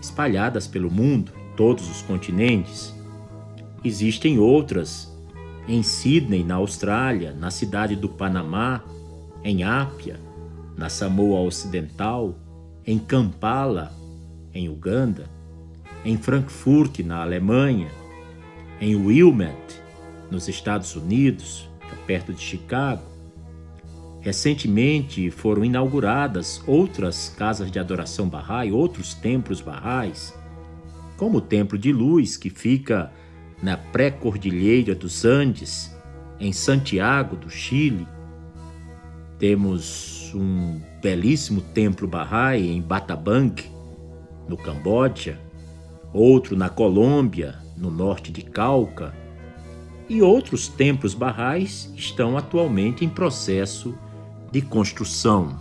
espalhadas pelo mundo, todos os continentes. Existem outras em Sydney, na Austrália, na cidade do Panamá, em Ápia, na Samoa Ocidental, em Kampala, em Uganda, em Frankfurt, na Alemanha, em Wilmette, nos Estados Unidos, perto de Chicago. Recentemente foram inauguradas outras casas de adoração Bahá'í, outros templos Bahá'ís, como o Templo de Luz, que fica na pré-cordilheira dos Andes, em Santiago do Chile. Temos um belíssimo templo Bahá'í em Batabang, no Camboja, outro na Colômbia, no norte de Cauca, e outros templos Bahá'ís estão atualmente em processo de construção.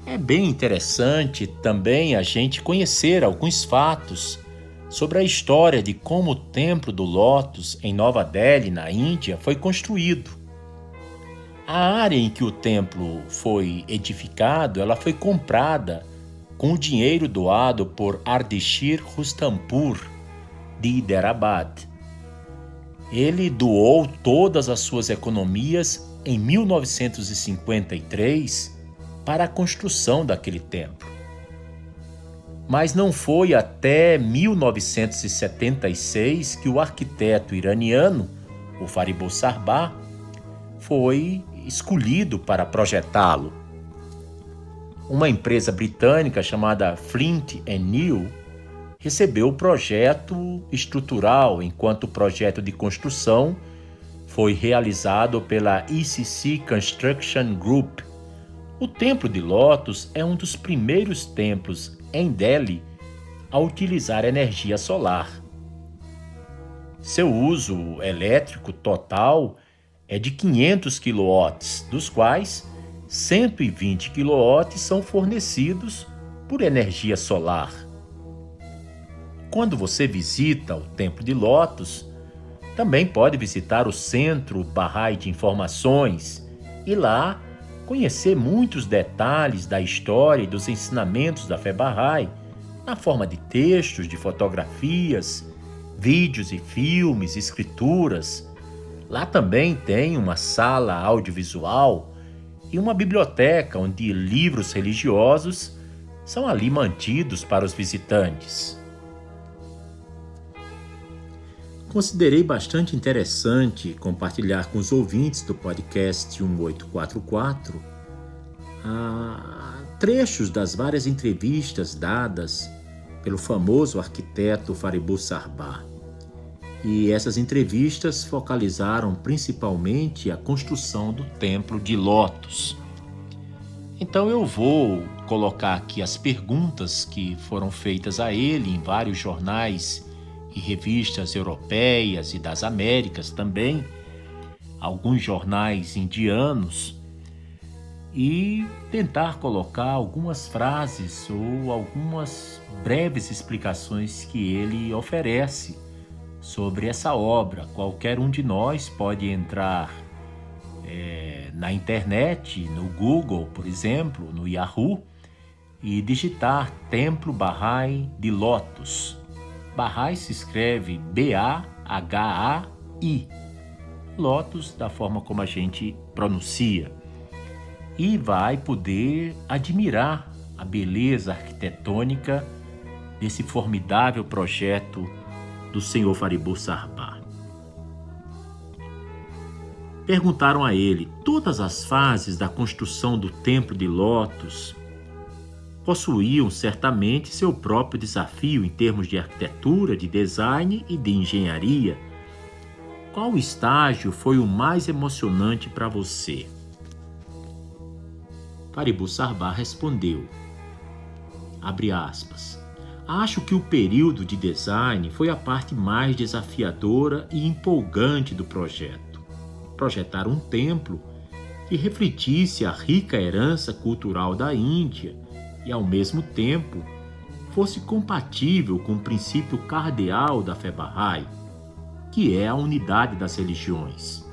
É bem interessante também a gente conhecer alguns fatos sobre a história de como o Templo do Lótus em Nova Delhi, na Índia, foi construído. A área em que o templo foi edificado, ela foi comprada com o dinheiro doado por Ardeshir Rustampur, de Hyderabad. Ele doou todas as suas economias em 1953 para a construção daquele templo. Mas não foi até 1976 que o arquiteto iraniano, o Fariburz Sahba, foi escolhido para projetá-lo. Uma empresa britânica chamada Flint & New recebeu o projeto estrutural, enquanto o projeto de construção foi realizado pela ECC Construction Group. O Templo de Lótus é um dos primeiros templos em Delhi a utilizar energia solar. Seu uso elétrico total é de 500 kW, dos quais 120 kW são fornecidos por energia solar. Quando você visita o Templo de Lótus, também pode visitar o Centro Bahá'í de Informações e lá conhecer muitos detalhes da história e dos ensinamentos da fé Bahá'í, na forma de textos, de fotografias, vídeos e filmes, escrituras. Lá também tem uma sala audiovisual e uma biblioteca onde livros religiosos são ali mantidos para os visitantes. Considerei bastante interessante compartilhar com os ouvintes do podcast 1844 trechos das várias entrevistas dadas pelo famoso arquiteto Fariburz Sahba. E essas entrevistas focalizaram principalmente a construção do Templo de Lótus. Então eu vou colocar aqui as perguntas que foram feitas a ele em vários jornais e revistas europeias e das Américas também, alguns jornais indianos, e tentar colocar algumas frases ou algumas breves explicações que ele oferece sobre essa obra. Qualquer um de nós pode entrar na internet, no Google, por exemplo, no Yahoo, e digitar Templo Bahá'í de Lótus. Bahá'í se escreve B-A-H-A-I, Lótus da forma como a gente pronuncia, e vai poder admirar a beleza arquitetônica desse formidável projeto do senhor Fariburz Sahba. Perguntaram a ele: todas as fases da construção do Templo de Lótus possuíam certamente seu próprio desafio em termos de arquitetura, de design e de engenharia. Qual estágio foi o mais emocionante para você? Fariburz Sahba respondeu, abre aspas, acho que o período de design foi a parte mais desafiadora e empolgante do projeto. Projetar um templo que refletisse a rica herança cultural da Índia e, ao mesmo tempo, fosse compatível com o princípio cardeal da fé Bahá'í, que é a unidade das religiões.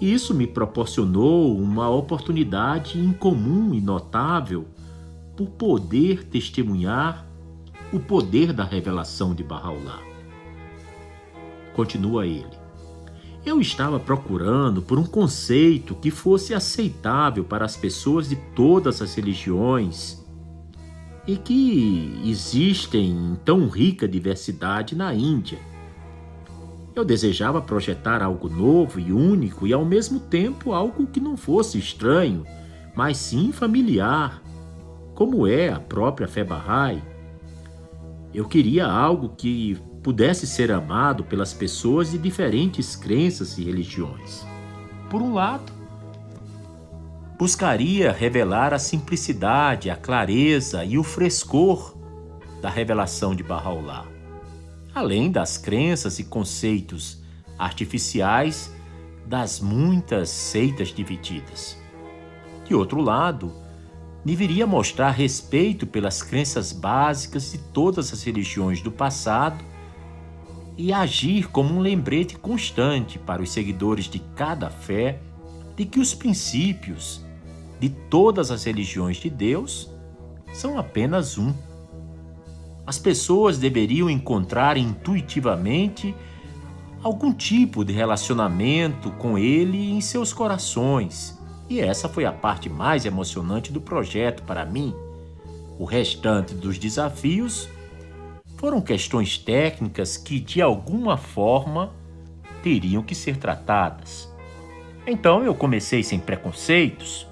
Isso me proporcionou uma oportunidade incomum e notável por poder testemunhar o poder da revelação de Baha'u'lláh. Continua ele. Eu estava procurando por um conceito que fosse aceitável para as pessoas de todas as religiões e que existem em tão rica diversidade na Índia. Eu desejava projetar algo novo e único e, ao mesmo tempo, algo que não fosse estranho, mas sim familiar, como é a própria fé Bahá'í. Eu queria algo que pudesse ser amado pelas pessoas de diferentes crenças e religiões. Por um lado, buscaria revelar a simplicidade, a clareza e o frescor da revelação de Baha'u'lláh, além das crenças e conceitos artificiais das muitas seitas divididas. De outro lado, deveria mostrar respeito pelas crenças básicas de todas as religiões do passado e agir como um lembrete constante para os seguidores de cada fé de que os princípios de todas as religiões de Deus são apenas um. As pessoas deveriam encontrar intuitivamente algum tipo de relacionamento com ele em seus corações. E essa foi a parte mais emocionante do projeto para mim. O restante dos desafios foram questões técnicas que, de alguma forma, teriam que ser tratadas. Então eu comecei sem preconceitos,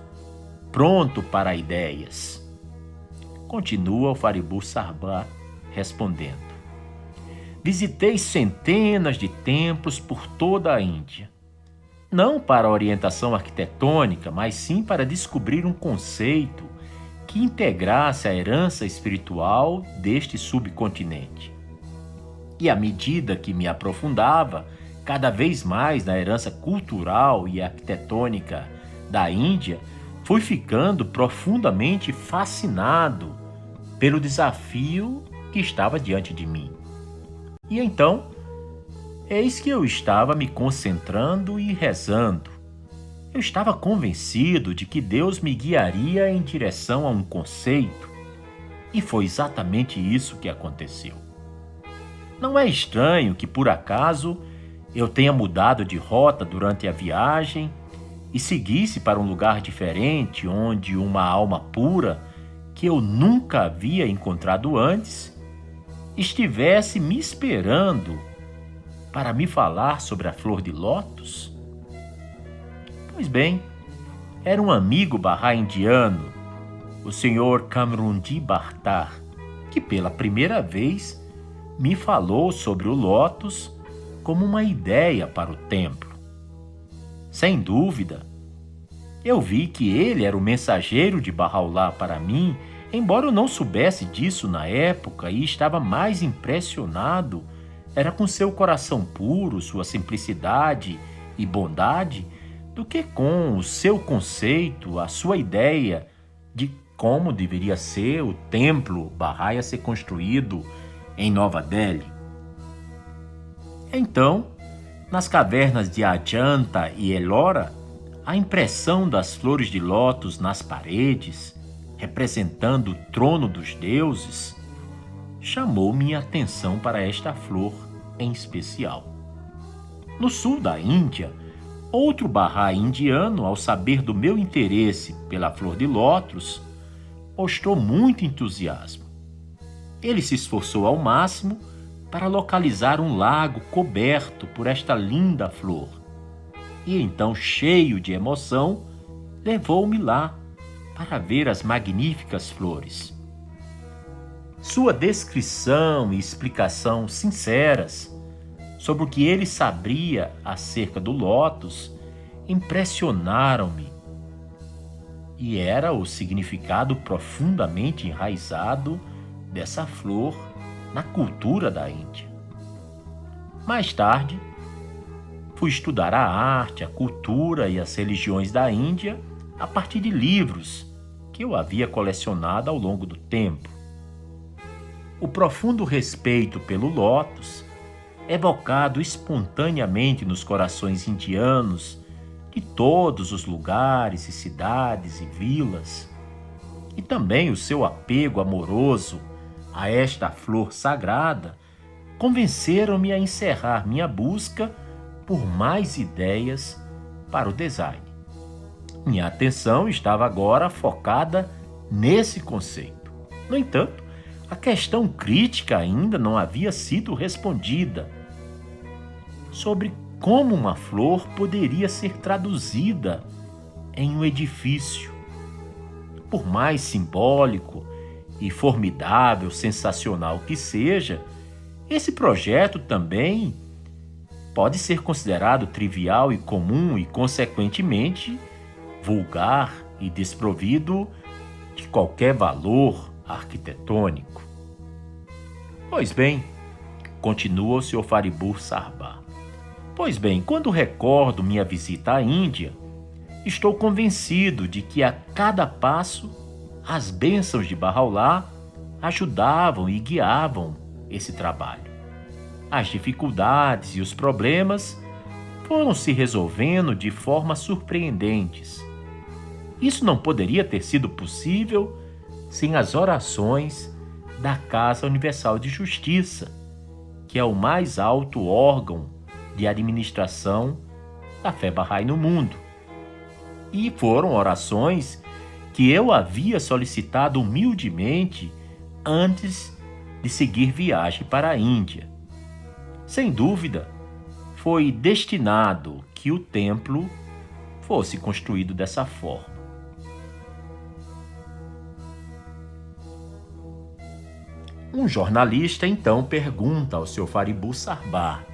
pronto para ideias. Continua o Fariburr Sahba respondendo. Visitei centenas de templos por toda a Índia. Não para orientação arquitetônica, mas sim para descobrir um conceito que integrasse a herança espiritual deste subcontinente. E à medida que me aprofundava cada vez mais na herança cultural e arquitetônica da Índia, fui ficando profundamente fascinado pelo desafio que estava diante de mim. E então, eis que eu estava me concentrando e rezando. Eu estava convencido de que Deus me guiaria em direção a um conceito, e foi exatamente isso que aconteceu. Não é estranho que, por acaso, eu tenha mudado de rota durante a viagem e seguisse para um lugar diferente, onde uma alma pura, que eu nunca havia encontrado antes, estivesse me esperando para me falar sobre a flor de lótus? Pois bem, era um amigo Bahá'í indiano, o Sr. Kamrundi Bhartar, que pela primeira vez me falou sobre o lótus como uma ideia para o templo. Sem dúvida, eu vi que ele era o mensageiro de Bahá'u'lláh para mim, embora eu não soubesse disso na época e estava mais impressionado era com seu coração puro, sua simplicidade e bondade, do que com o seu conceito, a sua ideia de como deveria ser o templo Bahá'í a ser construído em Nova Delhi. Então, nas cavernas de Ajanta e Ellora, a impressão das flores de lótus nas paredes, representando o trono dos deuses, chamou minha atenção para esta flor em especial. No sul da Índia, outro Bahá'í indiano, ao saber do meu interesse pela flor de lótus, mostrou muito entusiasmo. Ele se esforçou ao máximo para localizar um lago coberto por esta linda flor. E então, cheio de emoção, levou-me lá para ver as magníficas flores. Sua descrição e explicação sinceras sobre o que ele sabia acerca do lótus impressionaram-me. E era o significado profundamente enraizado dessa flor na cultura da Índia. Mais tarde, fui estudar a arte, a cultura e as religiões da Índia a partir de livros que eu havia colecionado ao longo do tempo. O profundo respeito pelo lótus, evocado espontaneamente nos corações indianos de todos os lugares e cidades e vilas, e também o seu apego amoroso a esta flor sagrada, convenceram-me a encerrar minha busca por mais ideias para o design. Minha atenção estava agora focada nesse conceito. No entanto, a questão crítica ainda não havia sido respondida sobre como uma flor poderia ser traduzida em um edifício. Por mais simbólico e formidável, sensacional que seja, esse projeto também pode ser considerado trivial e comum e, consequentemente, vulgar e desprovido de qualquer valor arquitetônico. Pois bem, continua o Sr. Fariburr Sahba. Pois bem, quando recordo minha visita à Índia, estou convencido de que a cada passo as bênçãos de Bahá'u'lláh ajudavam e guiavam esse trabalho. As dificuldades e os problemas foram se resolvendo de formas surpreendentes. Isso não poderia ter sido possível sem as orações da Casa Universal de Justiça, que é o mais alto órgão de administração da fé Bahá'í no mundo. E foram orações que eu havia solicitado humildemente antes de seguir viagem para a Índia. Sem dúvida, foi destinado que o templo fosse construído dessa forma. Um jornalista então pergunta ao Sr. Faribu Sahbar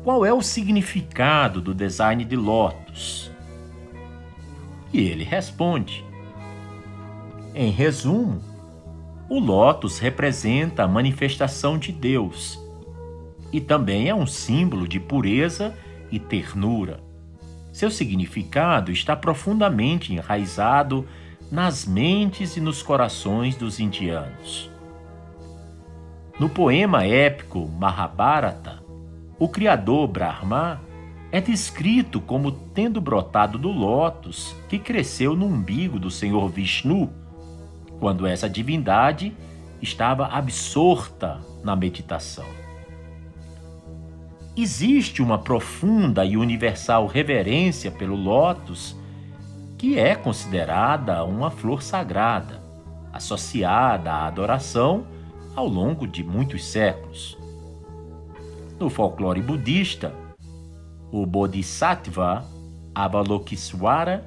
qual é o significado do design de lótus. E ele responde: em resumo, o lótus representa a manifestação de Deus e também é um símbolo de pureza e ternura. Seu significado está profundamente enraizado nas mentes e nos corações dos indianos. No poema épico Mahabharata, o criador Brahma é descrito como tendo brotado do lótus que cresceu no umbigo do Senhor Vishnu, quando essa divindade estava absorta na meditação. Existe uma profunda e universal reverência pelo lótus, que é considerada uma flor sagrada, associada à adoração ao longo de muitos séculos. No folclore budista, o Bodhisattva Avalokitesvara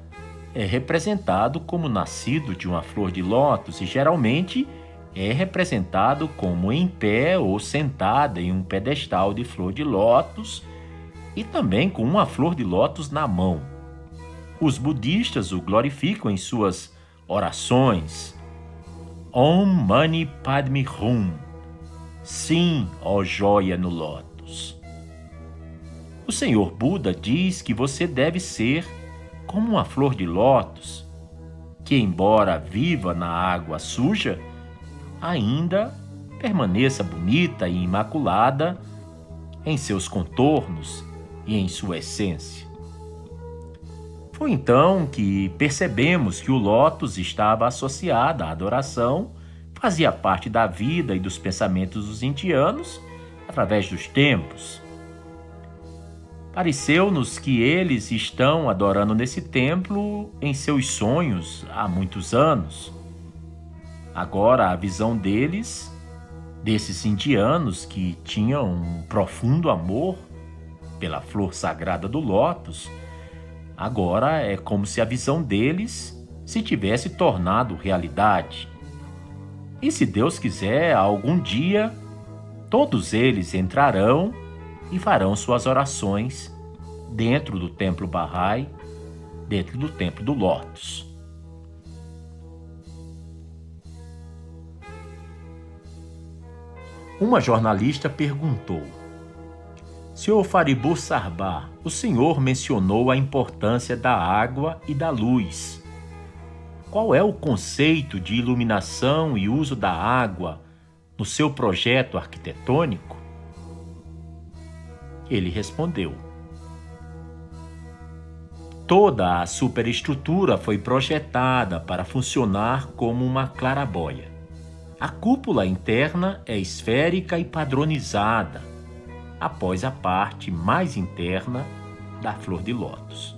é representado como nascido de uma flor de lótus e geralmente é representado como em pé ou sentada em um pedestal de flor de lótus e também com uma flor de lótus na mão. Os budistas o glorificam em suas orações. Om Mani Padme Hum. Sim, ó joia no lótus. O Senhor Buda diz que você deve ser como uma flor de lótus, que embora viva na água suja, ainda permaneça bonita e imaculada em seus contornos e em sua essência. Foi então que percebemos que o lótus estava associado à adoração, fazia parte da vida e dos pensamentos dos indianos através dos tempos. Pareceu-nos que eles estão adorando nesse templo em seus sonhos há muitos anos. Agora a visão deles, desses indianos que tinham um profundo amor pela flor sagrada do lótus, agora é como se a visão deles se tivesse tornado realidade. E se Deus quiser, algum dia, todos eles entrarão e farão suas orações dentro do templo Bahá'í, dentro do templo do lótus. Uma jornalista perguntou: Sr. Faribu Sahbar, o senhor mencionou a importância da água e da luz. Qual é o conceito de iluminação e uso da água no seu projeto arquitetônico? Ele respondeu: toda a superestrutura foi projetada para funcionar como uma claraboia. A cúpula interna é esférica e padronizada, após a parte mais interna da flor de lótus.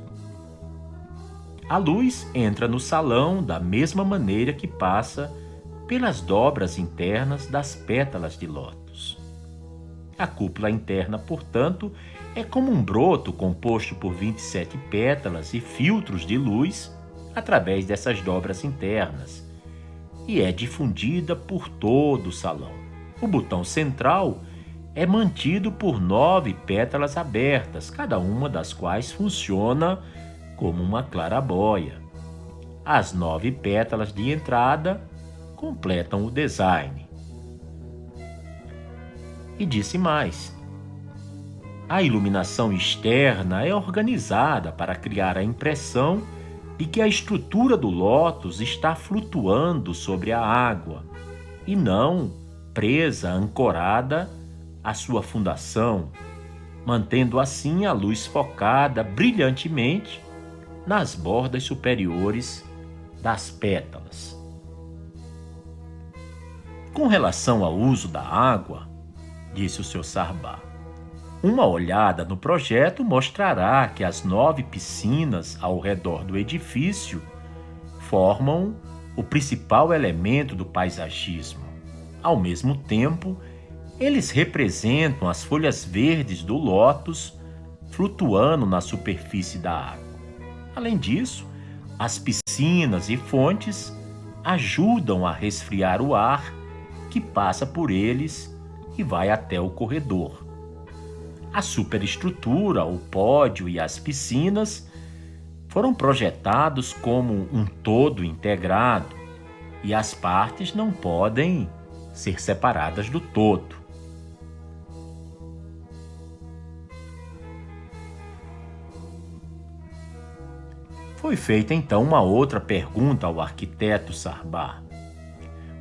A luz entra no salão da mesma maneira que passa pelas dobras internas das pétalas de lótus. A cúpula interna, portanto, é como um broto composto por 27 pétalas e filtros de luz através dessas dobras internas, e é difundida por todo o salão. O botão central é mantido por 9 pétalas abertas, cada uma das quais funciona como uma claraboia. As 9 pétalas de entrada completam o design. E disse mais: a iluminação externa é organizada para criar a impressão de que a estrutura do lótus está flutuando sobre a água e não presa, ancorada à sua fundação, mantendo assim a luz focada brilhantemente nas bordas superiores das pétalas. Com relação ao uso da água, disse o Sr. Sarbar, uma olhada no projeto mostrará que as 9 piscinas ao redor do edifício formam o principal elemento do paisagismo. Ao mesmo tempo, eles representam as folhas verdes do lótus flutuando na superfície da água. Além disso, as piscinas e fontes ajudam a resfriar o ar que passa por eles e vai até o corredor. A superestrutura, o pódio e as piscinas foram projetados como um todo integrado e as partes não podem ser separadas do todo. Foi feita então uma outra pergunta ao arquiteto Sarbar.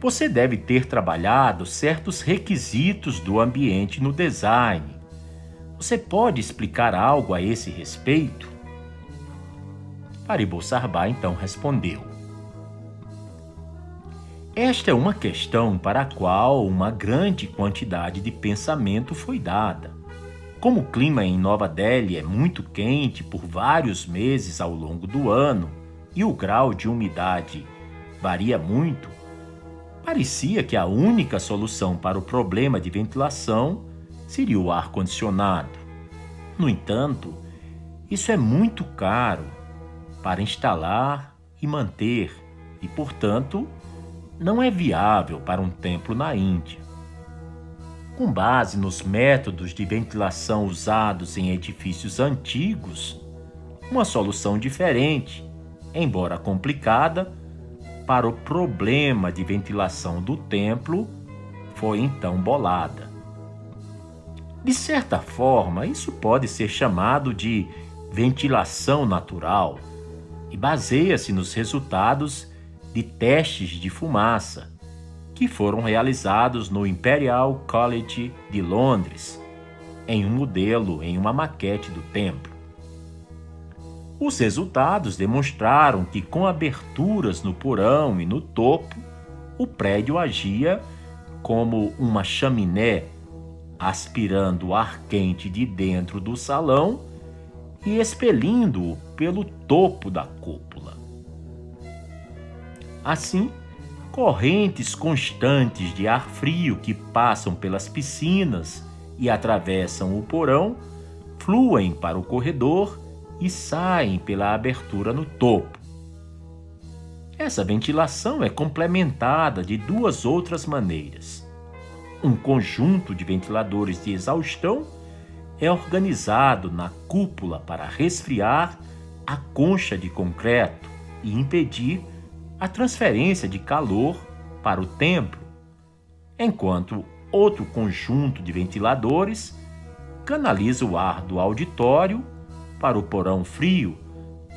Você deve ter trabalhado certos requisitos do ambiente no design. Você pode explicar algo a esse respeito? Faribu Sarbar então respondeu. Esta é uma questão para a qual uma grande quantidade de pensamento foi dada. Como o clima em Nova Delhi é muito quente por vários meses ao longo do ano e o grau de umidade varia muito, parecia que a única solução para o problema de ventilação seria o ar-condicionado. No entanto, isso é muito caro para instalar e manter e, portanto, não é viável para um templo na Índia. Com base nos métodos de ventilação usados em edifícios antigos, uma solução diferente, embora complicada, para o problema de ventilação do templo foi então bolada. De certa forma, isso pode ser chamado de ventilação natural e baseia-se nos resultados de testes de fumaça que foram realizados no Imperial College de Londres, em um modelo, em uma maquete do templo. Os resultados demonstraram que com aberturas no porão e no topo, o prédio agia como uma chaminé, aspirando ar quente de dentro do salão e expelindo-o pelo topo da cúpula. Assim, correntes constantes de ar frio que passam pelas piscinas e atravessam o porão fluem para o corredor e saem pela abertura no topo. Essa ventilação é complementada de 2 outras maneiras. Um conjunto de ventiladores de exaustão é organizado na cúpula para resfriar a concha de concreto e impedir a transferência de calor para o templo, enquanto outro conjunto de ventiladores canaliza o ar do auditório para o porão frio,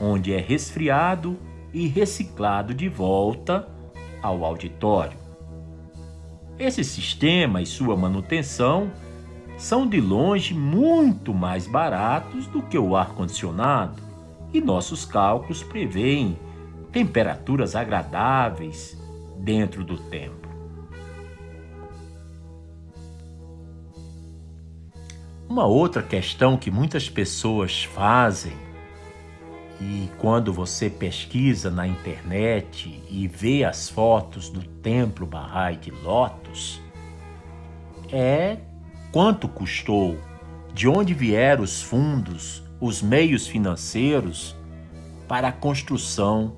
onde é resfriado e reciclado de volta ao auditório. Esse sistema e sua manutenção são de longe muito mais baratos do que o ar-condicionado, e nossos cálculos prevêem temperaturas agradáveis dentro do templo. Uma outra questão que muitas pessoas fazem, e quando você pesquisa na internet e vê as fotos do Templo Bahá'í de Lótus, é quanto custou, de onde vieram os fundos, os meios financeiros para a construção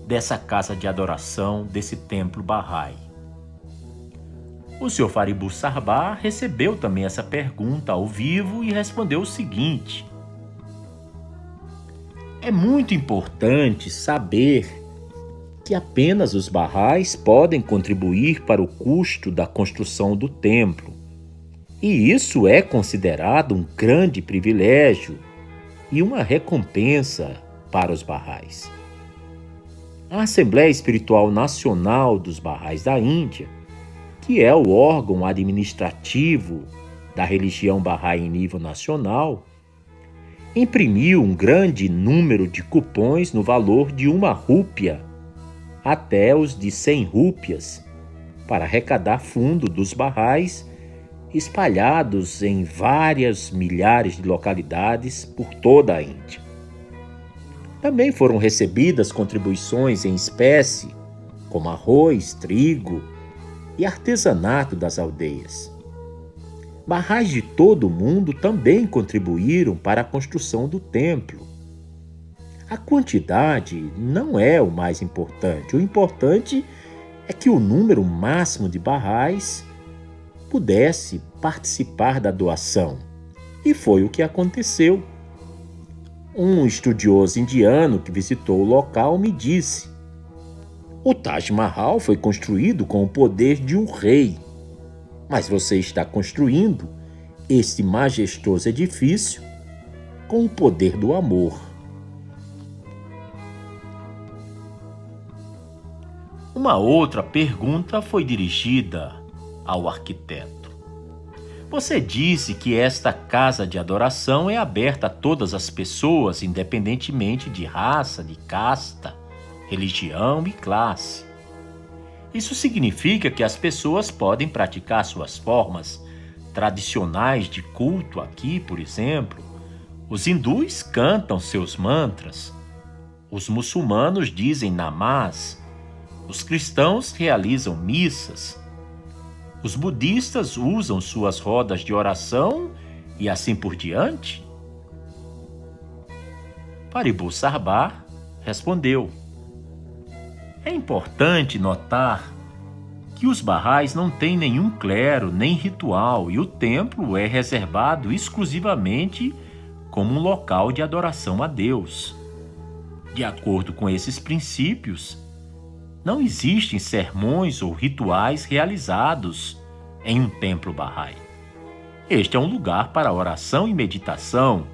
dessa casa de adoração, desse templo Bahá'í. O Sr. Faribu Sarbar recebeu também essa pergunta ao vivo e respondeu o seguinte: é muito importante saber que apenas os Bahá'ís podem contribuir para o custo da construção do templo, e isso é considerado um grande privilégio e uma recompensa para os Bahá'ís. A Assembleia Espiritual Nacional dos Bahá'ís da Índia, que é o órgão administrativo da religião Bahá'í em nível nacional, imprimiu um grande número de cupons no valor de 1 rúpia até os de 100 rúpias para arrecadar fundo dos Bahais espalhados em várias milhares de localidades por toda a Índia. Também foram recebidas contribuições em espécie, como arroz, trigo e artesanato das aldeias. Bahais de todo o mundo também contribuíram para a construção do templo. A quantidade não é o mais importante. O importante é que o número máximo de Bahais pudesse participar da doação. E foi o que aconteceu. Um estudioso indiano que visitou o local me disse: o Taj Mahal foi construído com o poder de um rei, mas você está construindo esse majestoso edifício com o poder do amor. Uma outra pergunta foi dirigida ao arquiteto. Você disse que esta casa de adoração é aberta a todas as pessoas, independentemente de raça, de casta, religião e classe. Isso significa que as pessoas podem praticar suas formas tradicionais de culto aqui, por exemplo. Os hindus cantam seus mantras, os muçulmanos dizem namaz, os cristãos realizam missas, os budistas usam suas rodas de oração e assim por diante? Paribu Sahba respondeu: é importante notar que os Bahais não têm nenhum clero nem ritual e o templo é reservado exclusivamente como um local de adoração a Deus. De acordo com esses princípios, não existem sermões ou rituais realizados em um templo Bahai. Este é um lugar para oração e meditação,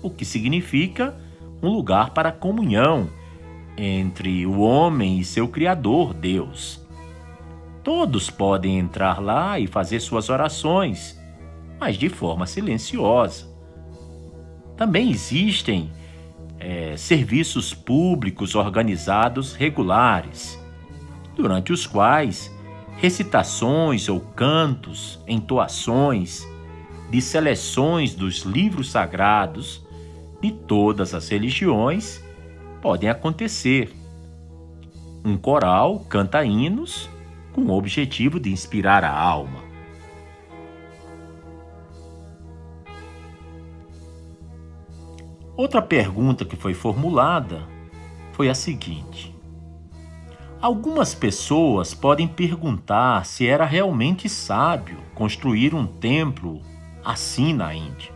o que significa um lugar para comunhão entre o homem e seu Criador, Deus. Todos podem entrar lá e fazer suas orações, mas de forma silenciosa. Também existem serviços públicos organizados regulares, durante os quais recitações ou cantos, entoações de seleções dos livros sagrados de todas as religiões podem acontecer. Um coral canta hinos com o objetivo de inspirar a alma. Outra pergunta que foi formulada foi a seguinte: algumas pessoas podem perguntar se era realmente sábio construir um templo assim na Índia.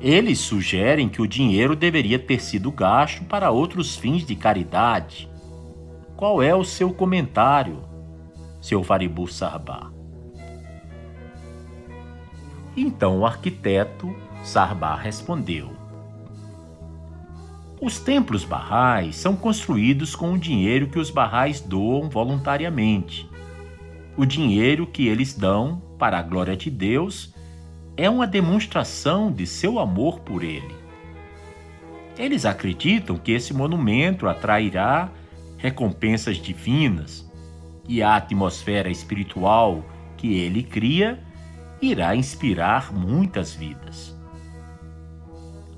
Eles sugerem que o dinheiro deveria ter sido gasto para outros fins de caridade. Qual é o seu comentário, Sr. Paribu Sahba? Então o arquiteto Sahba respondeu: os templos Bahais são construídos com o dinheiro que os Bahais doam voluntariamente. O dinheiro que eles dão para a glória de Deus é uma demonstração de seu amor por ele. Eles acreditam que esse monumento atrairá recompensas divinas e a atmosfera espiritual que ele cria irá inspirar muitas vidas.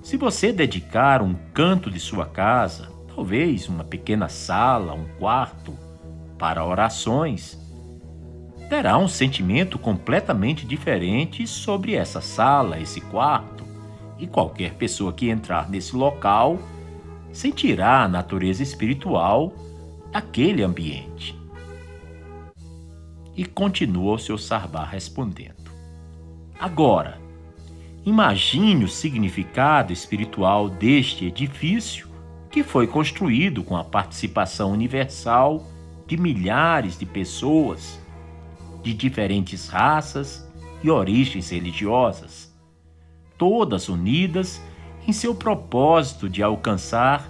Se você dedicar um canto de sua casa, talvez uma pequena sala, um quarto, para orações, terá um sentimento completamente diferente sobre essa sala, esse quarto, e qualquer pessoa que entrar nesse local sentirá a natureza espiritual daquele ambiente. E continua o Sr. Sahba respondendo: agora, imagine o significado espiritual deste edifício que foi construído com a participação universal de milhares de pessoas de diferentes raças e origens religiosas, todas unidas em seu propósito de alcançar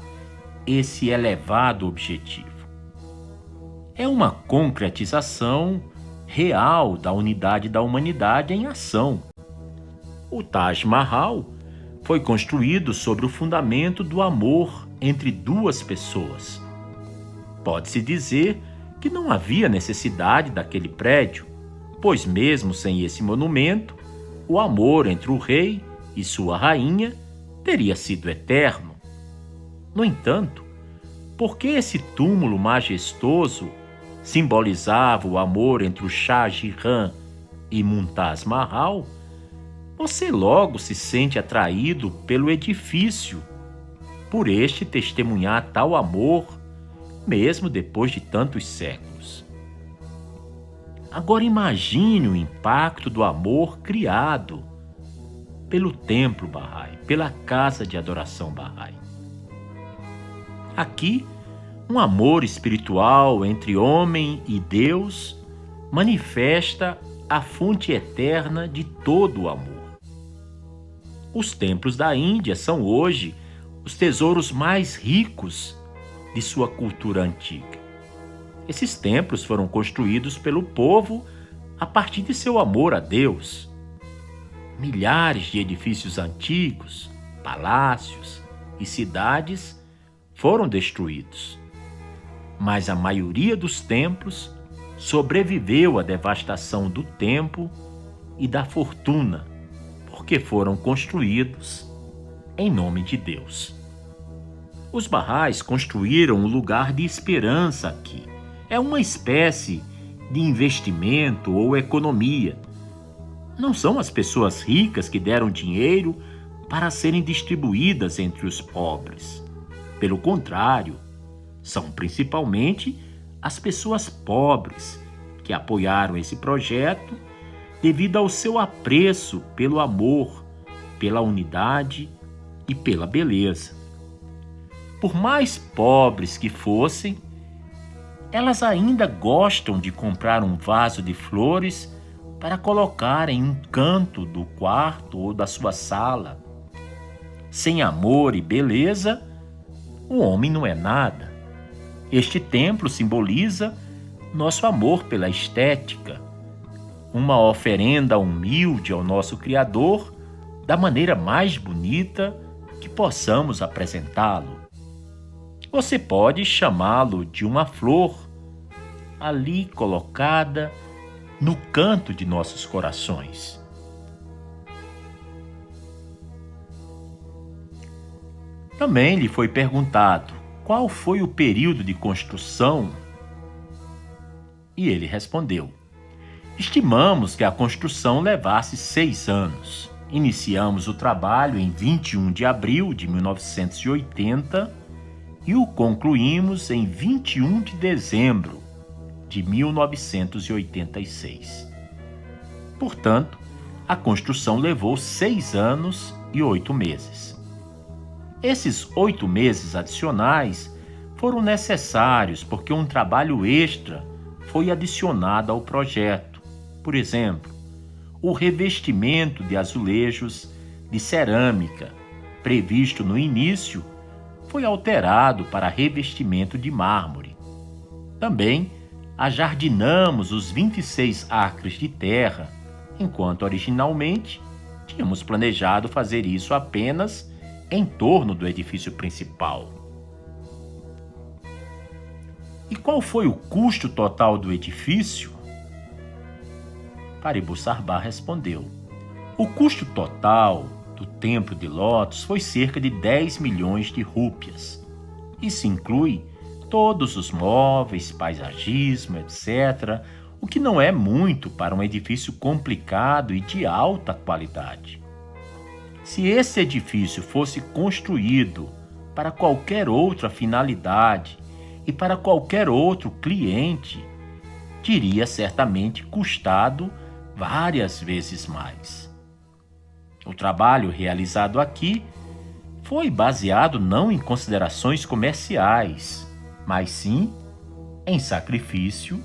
esse elevado objetivo. É uma concretização real da unidade da humanidade em ação. O Taj Mahal foi construído sobre o fundamento do amor entre duas pessoas. Pode-se dizer que não havia necessidade daquele prédio, pois mesmo sem esse monumento, o amor entre o rei e sua rainha teria sido eterno. No entanto, porque esse túmulo majestoso simbolizava o amor entre o Shah Jahan e Mumtaz Mahal, você logo se sente atraído pelo edifício, por este testemunhar tal amor, mesmo depois de tantos séculos. Agora imagine o impacto do amor criado pelo Templo Bahá'í, pela Casa de Adoração Bahá'í. Aqui, um amor espiritual entre homem e Deus manifesta a fonte eterna de todo o amor. Os templos da Índia são hoje os tesouros mais ricos de sua cultura antiga. Esses templos foram construídos pelo povo a partir de seu amor a Deus. Milhares de edifícios antigos, palácios e cidades foram destruídos, mas a maioria dos templos sobreviveu à devastação do tempo e da fortuna, porque foram construídos em nome de Deus. Os Bahá'ís construíram um lugar de esperança aqui. É uma espécie de investimento ou economia. Não são as pessoas ricas que deram dinheiro para serem distribuídas entre os pobres. Pelo contrário, são principalmente as pessoas pobres que apoiaram esse projeto devido ao seu apreço pelo amor, pela unidade e pela beleza. Por mais pobres que fossem, elas ainda gostam de comprar um vaso de flores para colocar em um canto do quarto ou da sua sala. Sem amor e beleza, o homem não é nada. Este templo simboliza nosso amor pela estética, uma oferenda humilde ao nosso Criador da maneira mais bonita que possamos apresentá-lo. Você pode chamá-lo de uma flor, ali colocada no canto de nossos corações. Também lhe foi perguntado qual foi o período de construção, e ele respondeu: estimamos que a construção levasse 6 anos. Iniciamos o trabalho em 21 de abril de 1980 e o concluímos em 21 de dezembro de 1986. Portanto, a construção levou 6 anos e 8 meses. Esses 8 meses adicionais foram necessários porque um trabalho extra foi adicionado ao projeto. Por exemplo, o revestimento de azulejos de cerâmica, previsto no início, foi alterado para revestimento de mármore. Também ajardinamos os 26 acres de terra, enquanto originalmente tínhamos planejado fazer isso apenas em torno do edifício principal. E qual foi o custo total do edifício? Paribu Sarbá respondeu: o custo total do Templo de Lótus foi cerca de 10 milhões de rúpias. Isso inclui todos os móveis, paisagismo, etc., o que não é muito para um edifício complicado e de alta qualidade. Se esse edifício fosse construído para qualquer outra finalidade e para qualquer outro cliente, teria certamente custado várias vezes mais. O trabalho realizado aqui foi baseado não em considerações comerciais, mas sim em sacrifício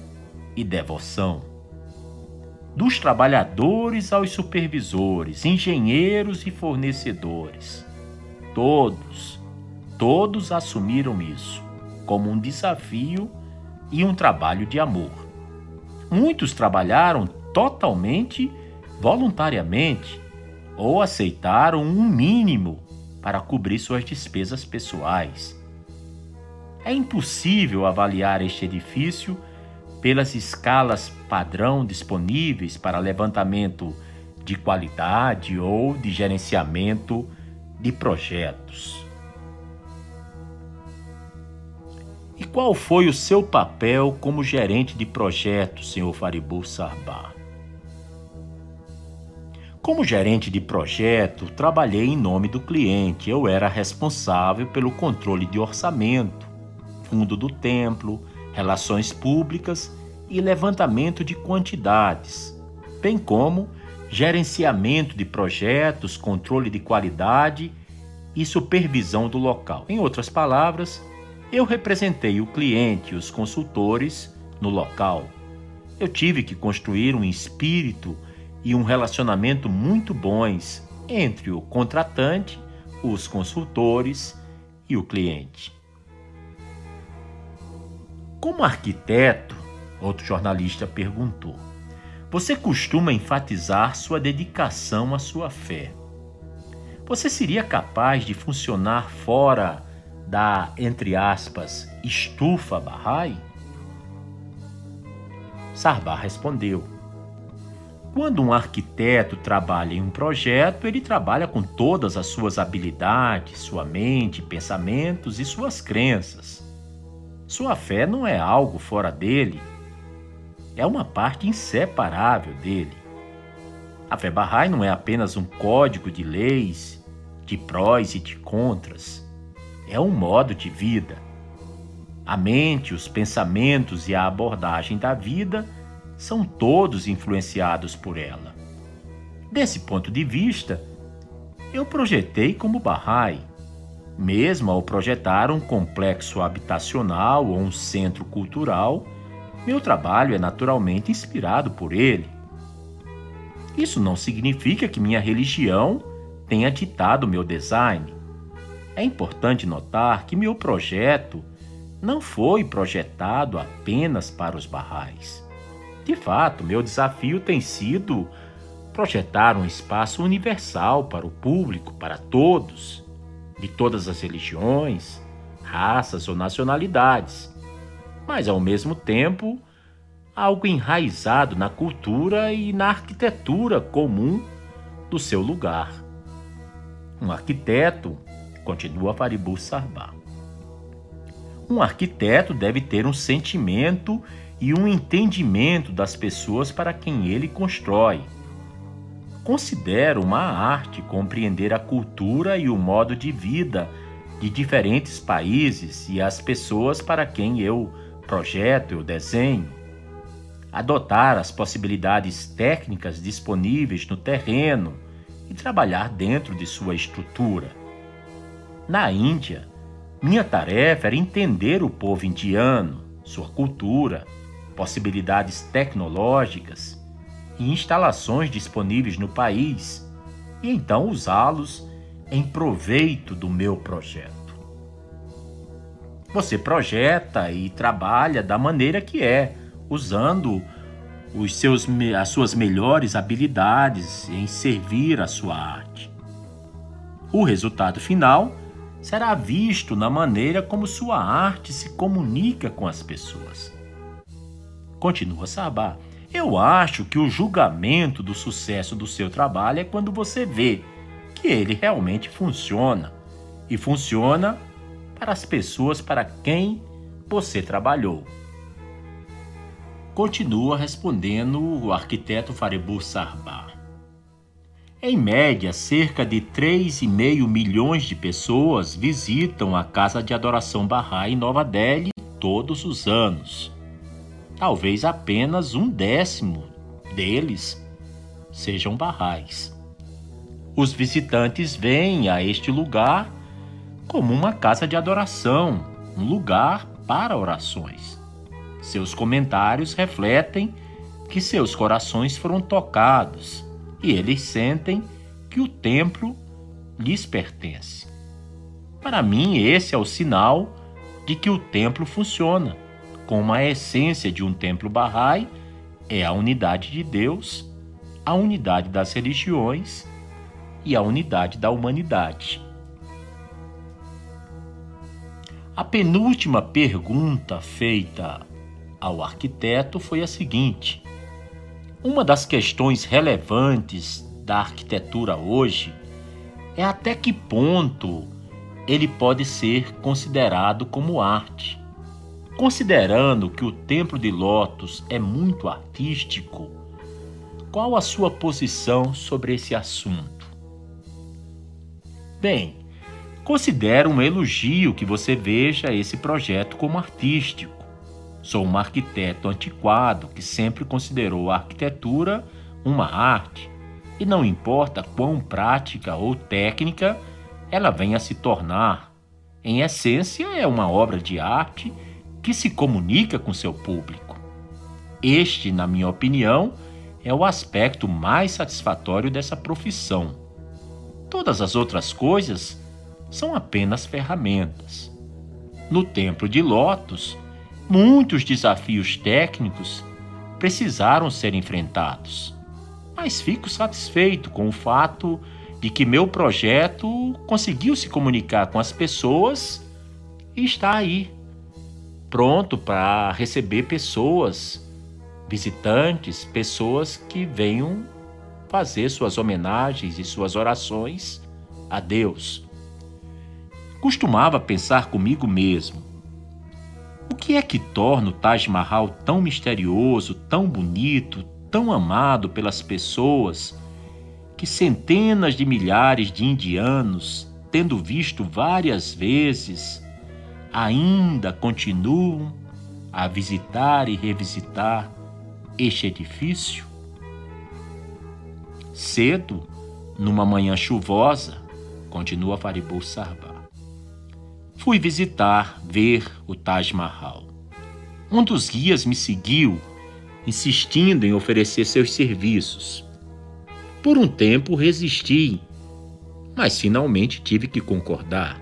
e devoção. Dos trabalhadores aos supervisores, engenheiros e fornecedores, todos assumiram isso como um desafio e um trabalho de amor. Muitos trabalharam totalmente voluntariamente ou aceitaram um mínimo para cobrir suas despesas pessoais. É impossível avaliar este edifício pelas escalas padrão disponíveis para levantamento de qualidade ou de gerenciamento de projetos. E qual foi o seu papel como gerente de projetos, Sr. Faribu Sarbá? Como gerente de projeto, trabalhei em nome do cliente. Eu era responsável pelo controle de orçamento, fundo do templo, relações públicas e levantamento de quantidades, bem como gerenciamento de projetos, controle de qualidade e supervisão do local. Em outras palavras, eu representei o cliente e os consultores no local. Eu tive que construir um espírito e um relacionamento muito bons entre o contratante, os consultores e o cliente. Como arquiteto, outro jornalista perguntou, você costuma enfatizar sua dedicação à sua fé. Você seria capaz de funcionar fora da, entre aspas, estufa Bahá'í? Sarbá respondeu, quando um arquiteto trabalha em um projeto, ele trabalha com todas as suas habilidades, sua mente, pensamentos e suas crenças. Sua fé não é algo fora dele, é uma parte inseparável dele. A fé Bahá'í não é apenas um código de leis, de prós e de contras, é um modo de vida. A mente, os pensamentos e a abordagem da vida são todos influenciados por ela. Desse ponto de vista, eu projetei como Bahá'í. Mesmo ao projetar um complexo habitacional ou um centro cultural, meu trabalho é naturalmente inspirado por ele. Isso não significa que minha religião tenha ditado meu design. É importante notar que meu projeto não foi projetado apenas para os Bahá'ís. De fato, meu desafio tem sido projetar um espaço universal para o público, para todos, de todas as religiões, raças ou nacionalidades, mas ao mesmo tempo algo enraizado na cultura e na arquitetura comum do seu lugar. Um arquiteto, continua Faribu Sarbá, um arquiteto deve ter um sentimento e um entendimento das pessoas para quem ele constrói. Considero uma arte compreender a cultura e o modo de vida de diferentes países e as pessoas para quem eu projeto, eu desenho. Adotar as possibilidades técnicas disponíveis no terreno e trabalhar dentro de sua estrutura. Na Índia, minha tarefa era entender o povo indiano, sua cultura, possibilidades tecnológicas e instalações disponíveis no país e então usá-los em proveito do meu projeto. Você projeta e trabalha da maneira que é, usando as suas melhores habilidades em servir a sua arte. O resultado final será visto na maneira como sua arte se comunica com as pessoas. Continua Sarbá. Eu acho que o julgamento do sucesso do seu trabalho é quando você vê que ele realmente funciona. E funciona para as pessoas para quem você trabalhou. Continua respondendo o arquiteto Faribu Sarbá. Em média, cerca de 3,5 milhões de pessoas visitam a Casa de Adoração Bahá'í em Nova Delhi todos os anos. Talvez apenas 1/10 deles sejam Bahá'ís. Os visitantes veem a este lugar como uma casa de adoração, um lugar para orações. Seus comentários refletem que seus corações foram tocados e eles sentem que o templo lhes pertence. Para mim, esse é o sinal de que o templo funciona, como a essência de um templo Bahá'í é a unidade de Deus, a unidade das religiões e a unidade da humanidade. A penúltima pergunta feita ao arquiteto foi a seguinte: uma das questões relevantes da arquitetura hoje é até que ponto ele pode ser considerado como arte. Considerando que o Templo de Lótus é muito artístico, qual a sua posição sobre esse assunto? Bem, considero um elogio que você veja esse projeto como artístico. Sou um arquiteto antiquado que sempre considerou a arquitetura uma arte, e não importa quão prática ou técnica ela venha a se tornar. Em essência, é uma obra de arte que se comunica com seu público. Este, na minha opinião, é o aspecto mais satisfatório dessa profissão. Todas as outras coisas são apenas ferramentas. No Templo de Lótus, muitos desafios técnicos precisaram ser enfrentados, mas fico satisfeito com o fato de que meu projeto conseguiu se comunicar com as pessoas e está aí, pronto para receber pessoas, visitantes, pessoas que venham fazer suas homenagens e suas orações a Deus. Costumava pensar comigo mesmo: o que é que torna o Taj Mahal tão misterioso, tão bonito, tão amado pelas pessoas, que centenas de milhares de indianos, tendo visto várias vezes, ainda continuam a visitar e revisitar este edifício? Cedo, numa manhã chuvosa, continua Faribur Sarbar, fui ver o Taj Mahal. Um dos guias me seguiu, insistindo em oferecer seus serviços. Por um tempo resisti, mas finalmente tive que concordar.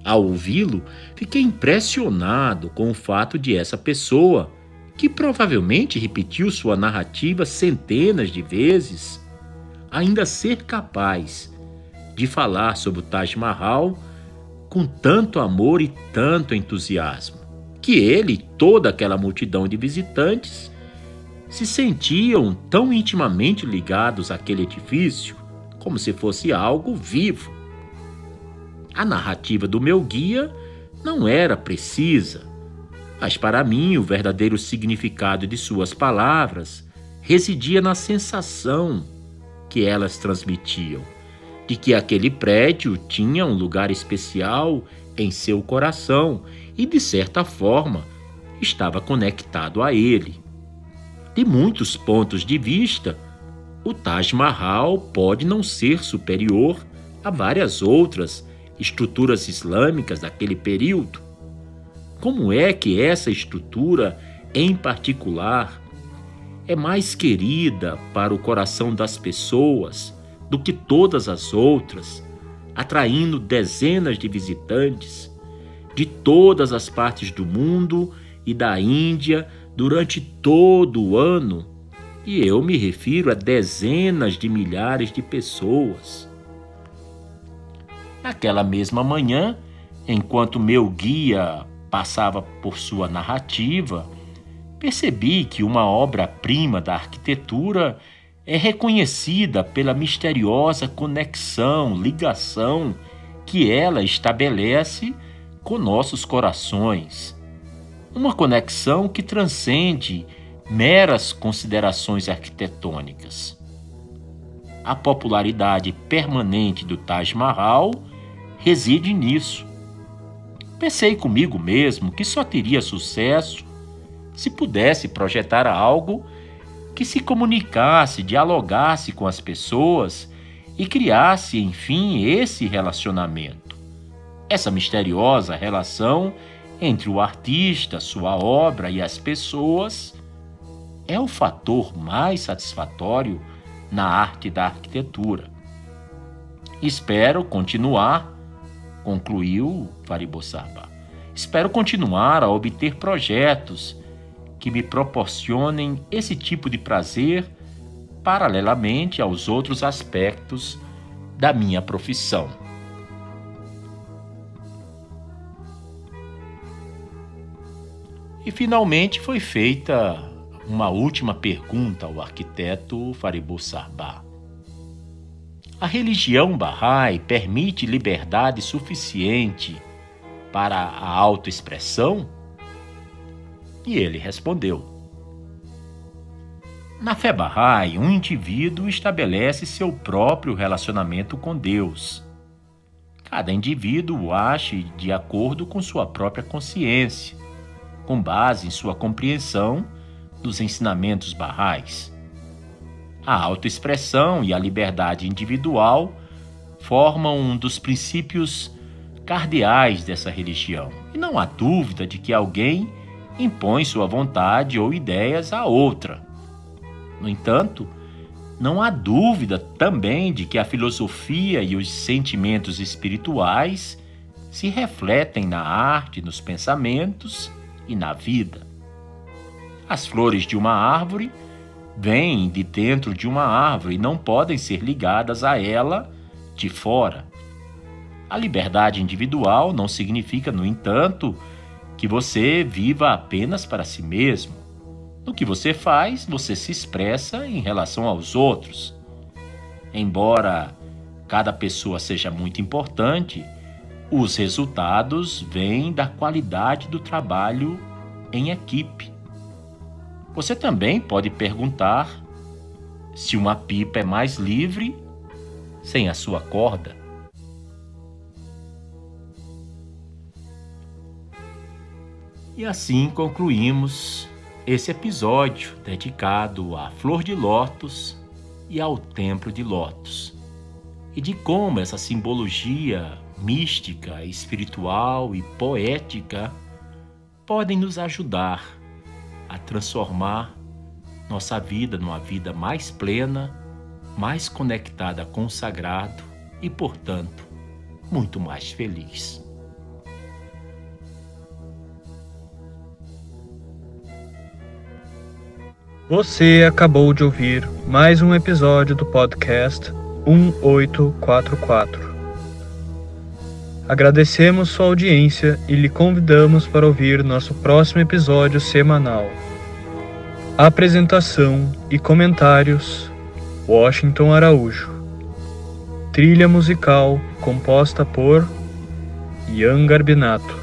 Ao ouvi-lo, fiquei impressionado com o fato de essa pessoa, que provavelmente repetiu sua narrativa centenas de vezes, ainda ser capaz de falar sobre o Taj Mahal com tanto amor e tanto entusiasmo, que ele e toda aquela multidão de visitantes se sentiam tão intimamente ligados àquele edifício, como se fosse algo vivo. A narrativa do meu guia não era precisa, mas para mim o verdadeiro significado de suas palavras residia na sensação que elas transmitiam, de que aquele prédio tinha um lugar especial em seu coração e, de certa forma, estava conectado a ele. De muitos pontos de vista, o Taj Mahal pode não ser superior a várias outras estruturas islâmicas daquele período. Como é que essa estrutura, em particular, é mais querida para o coração das pessoas do que todas as outras, atraindo dezenas de visitantes de todas as partes do mundo e da Índia durante todo o ano? E eu me refiro a dezenas de milhares de pessoas. Naquela mesma manhã, enquanto meu guia passava por sua narrativa, percebi que uma obra-prima da arquitetura é reconhecida pela misteriosa conexão, ligação que ela estabelece com nossos corações. Uma conexão que transcende meras considerações arquitetônicas. A popularidade permanente do Taj Mahal reside nisso. Pensei comigo mesmo que só teria sucesso se pudesse projetar algo que se comunicasse, dialogasse com as pessoas e criasse, enfim, esse relacionamento. Essa misteriosa relação entre o artista, sua obra e as pessoas é o fator mais satisfatório na arte da arquitetura. Espero continuar, concluiu Faribur Sarbar, espero continuar a obter projetos que me proporcionem esse tipo de prazer paralelamente aos outros aspectos da minha profissão. E finalmente foi feita uma última pergunta ao arquiteto Fariburz Sahba. A religião Bahá'í permite liberdade suficiente para a autoexpressão? E ele respondeu: na fé Bahá'í, um indivíduo estabelece seu próprio relacionamento com Deus. Cada indivíduo age de acordo com sua própria consciência, com base em sua compreensão dos ensinamentos Bahá'ís. A autoexpressão e a liberdade individual formam um dos princípios cardeais dessa religião, e não há dúvida de que alguém impõe sua vontade ou ideias a outra. No entanto, não há dúvida também de que a filosofia e os sentimentos espirituais se refletem na arte, nos pensamentos e na vida. As flores de uma árvore vêm de dentro de uma árvore e não podem ser ligadas a ela de fora. A liberdade individual não significa, no entanto, que você viva apenas para si mesmo. No que você faz, você se expressa em relação aos outros. Embora cada pessoa seja muito importante, os resultados vêm da qualidade do trabalho em equipe. Você também pode perguntar se uma pipa é mais livre sem a sua corda. E assim concluímos esse episódio dedicado à flor de lótus e ao templo de Lótus, e de como essa simbologia mística, espiritual e poética podem nos ajudar a transformar nossa vida numa vida mais plena, mais conectada com o sagrado e, portanto, muito mais feliz. Você acabou de ouvir mais um episódio do podcast 1844. Agradecemos sua audiência e lhe convidamos para ouvir nosso próximo episódio semanal. Apresentação e comentários: Washington Araújo. Trilha musical composta por Ian Garbinato.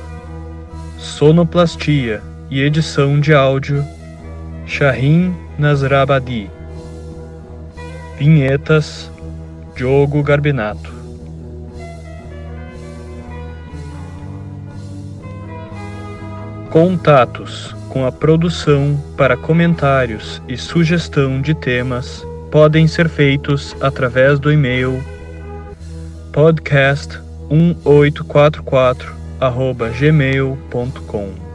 Sonoplastia e edição de áudio Shahin Nasrabadi. Vinhetas Diogo Garbinato. Contatos com a produção para comentários e sugestão de temas podem ser feitos através do e-mail podcast1844@gmail.com.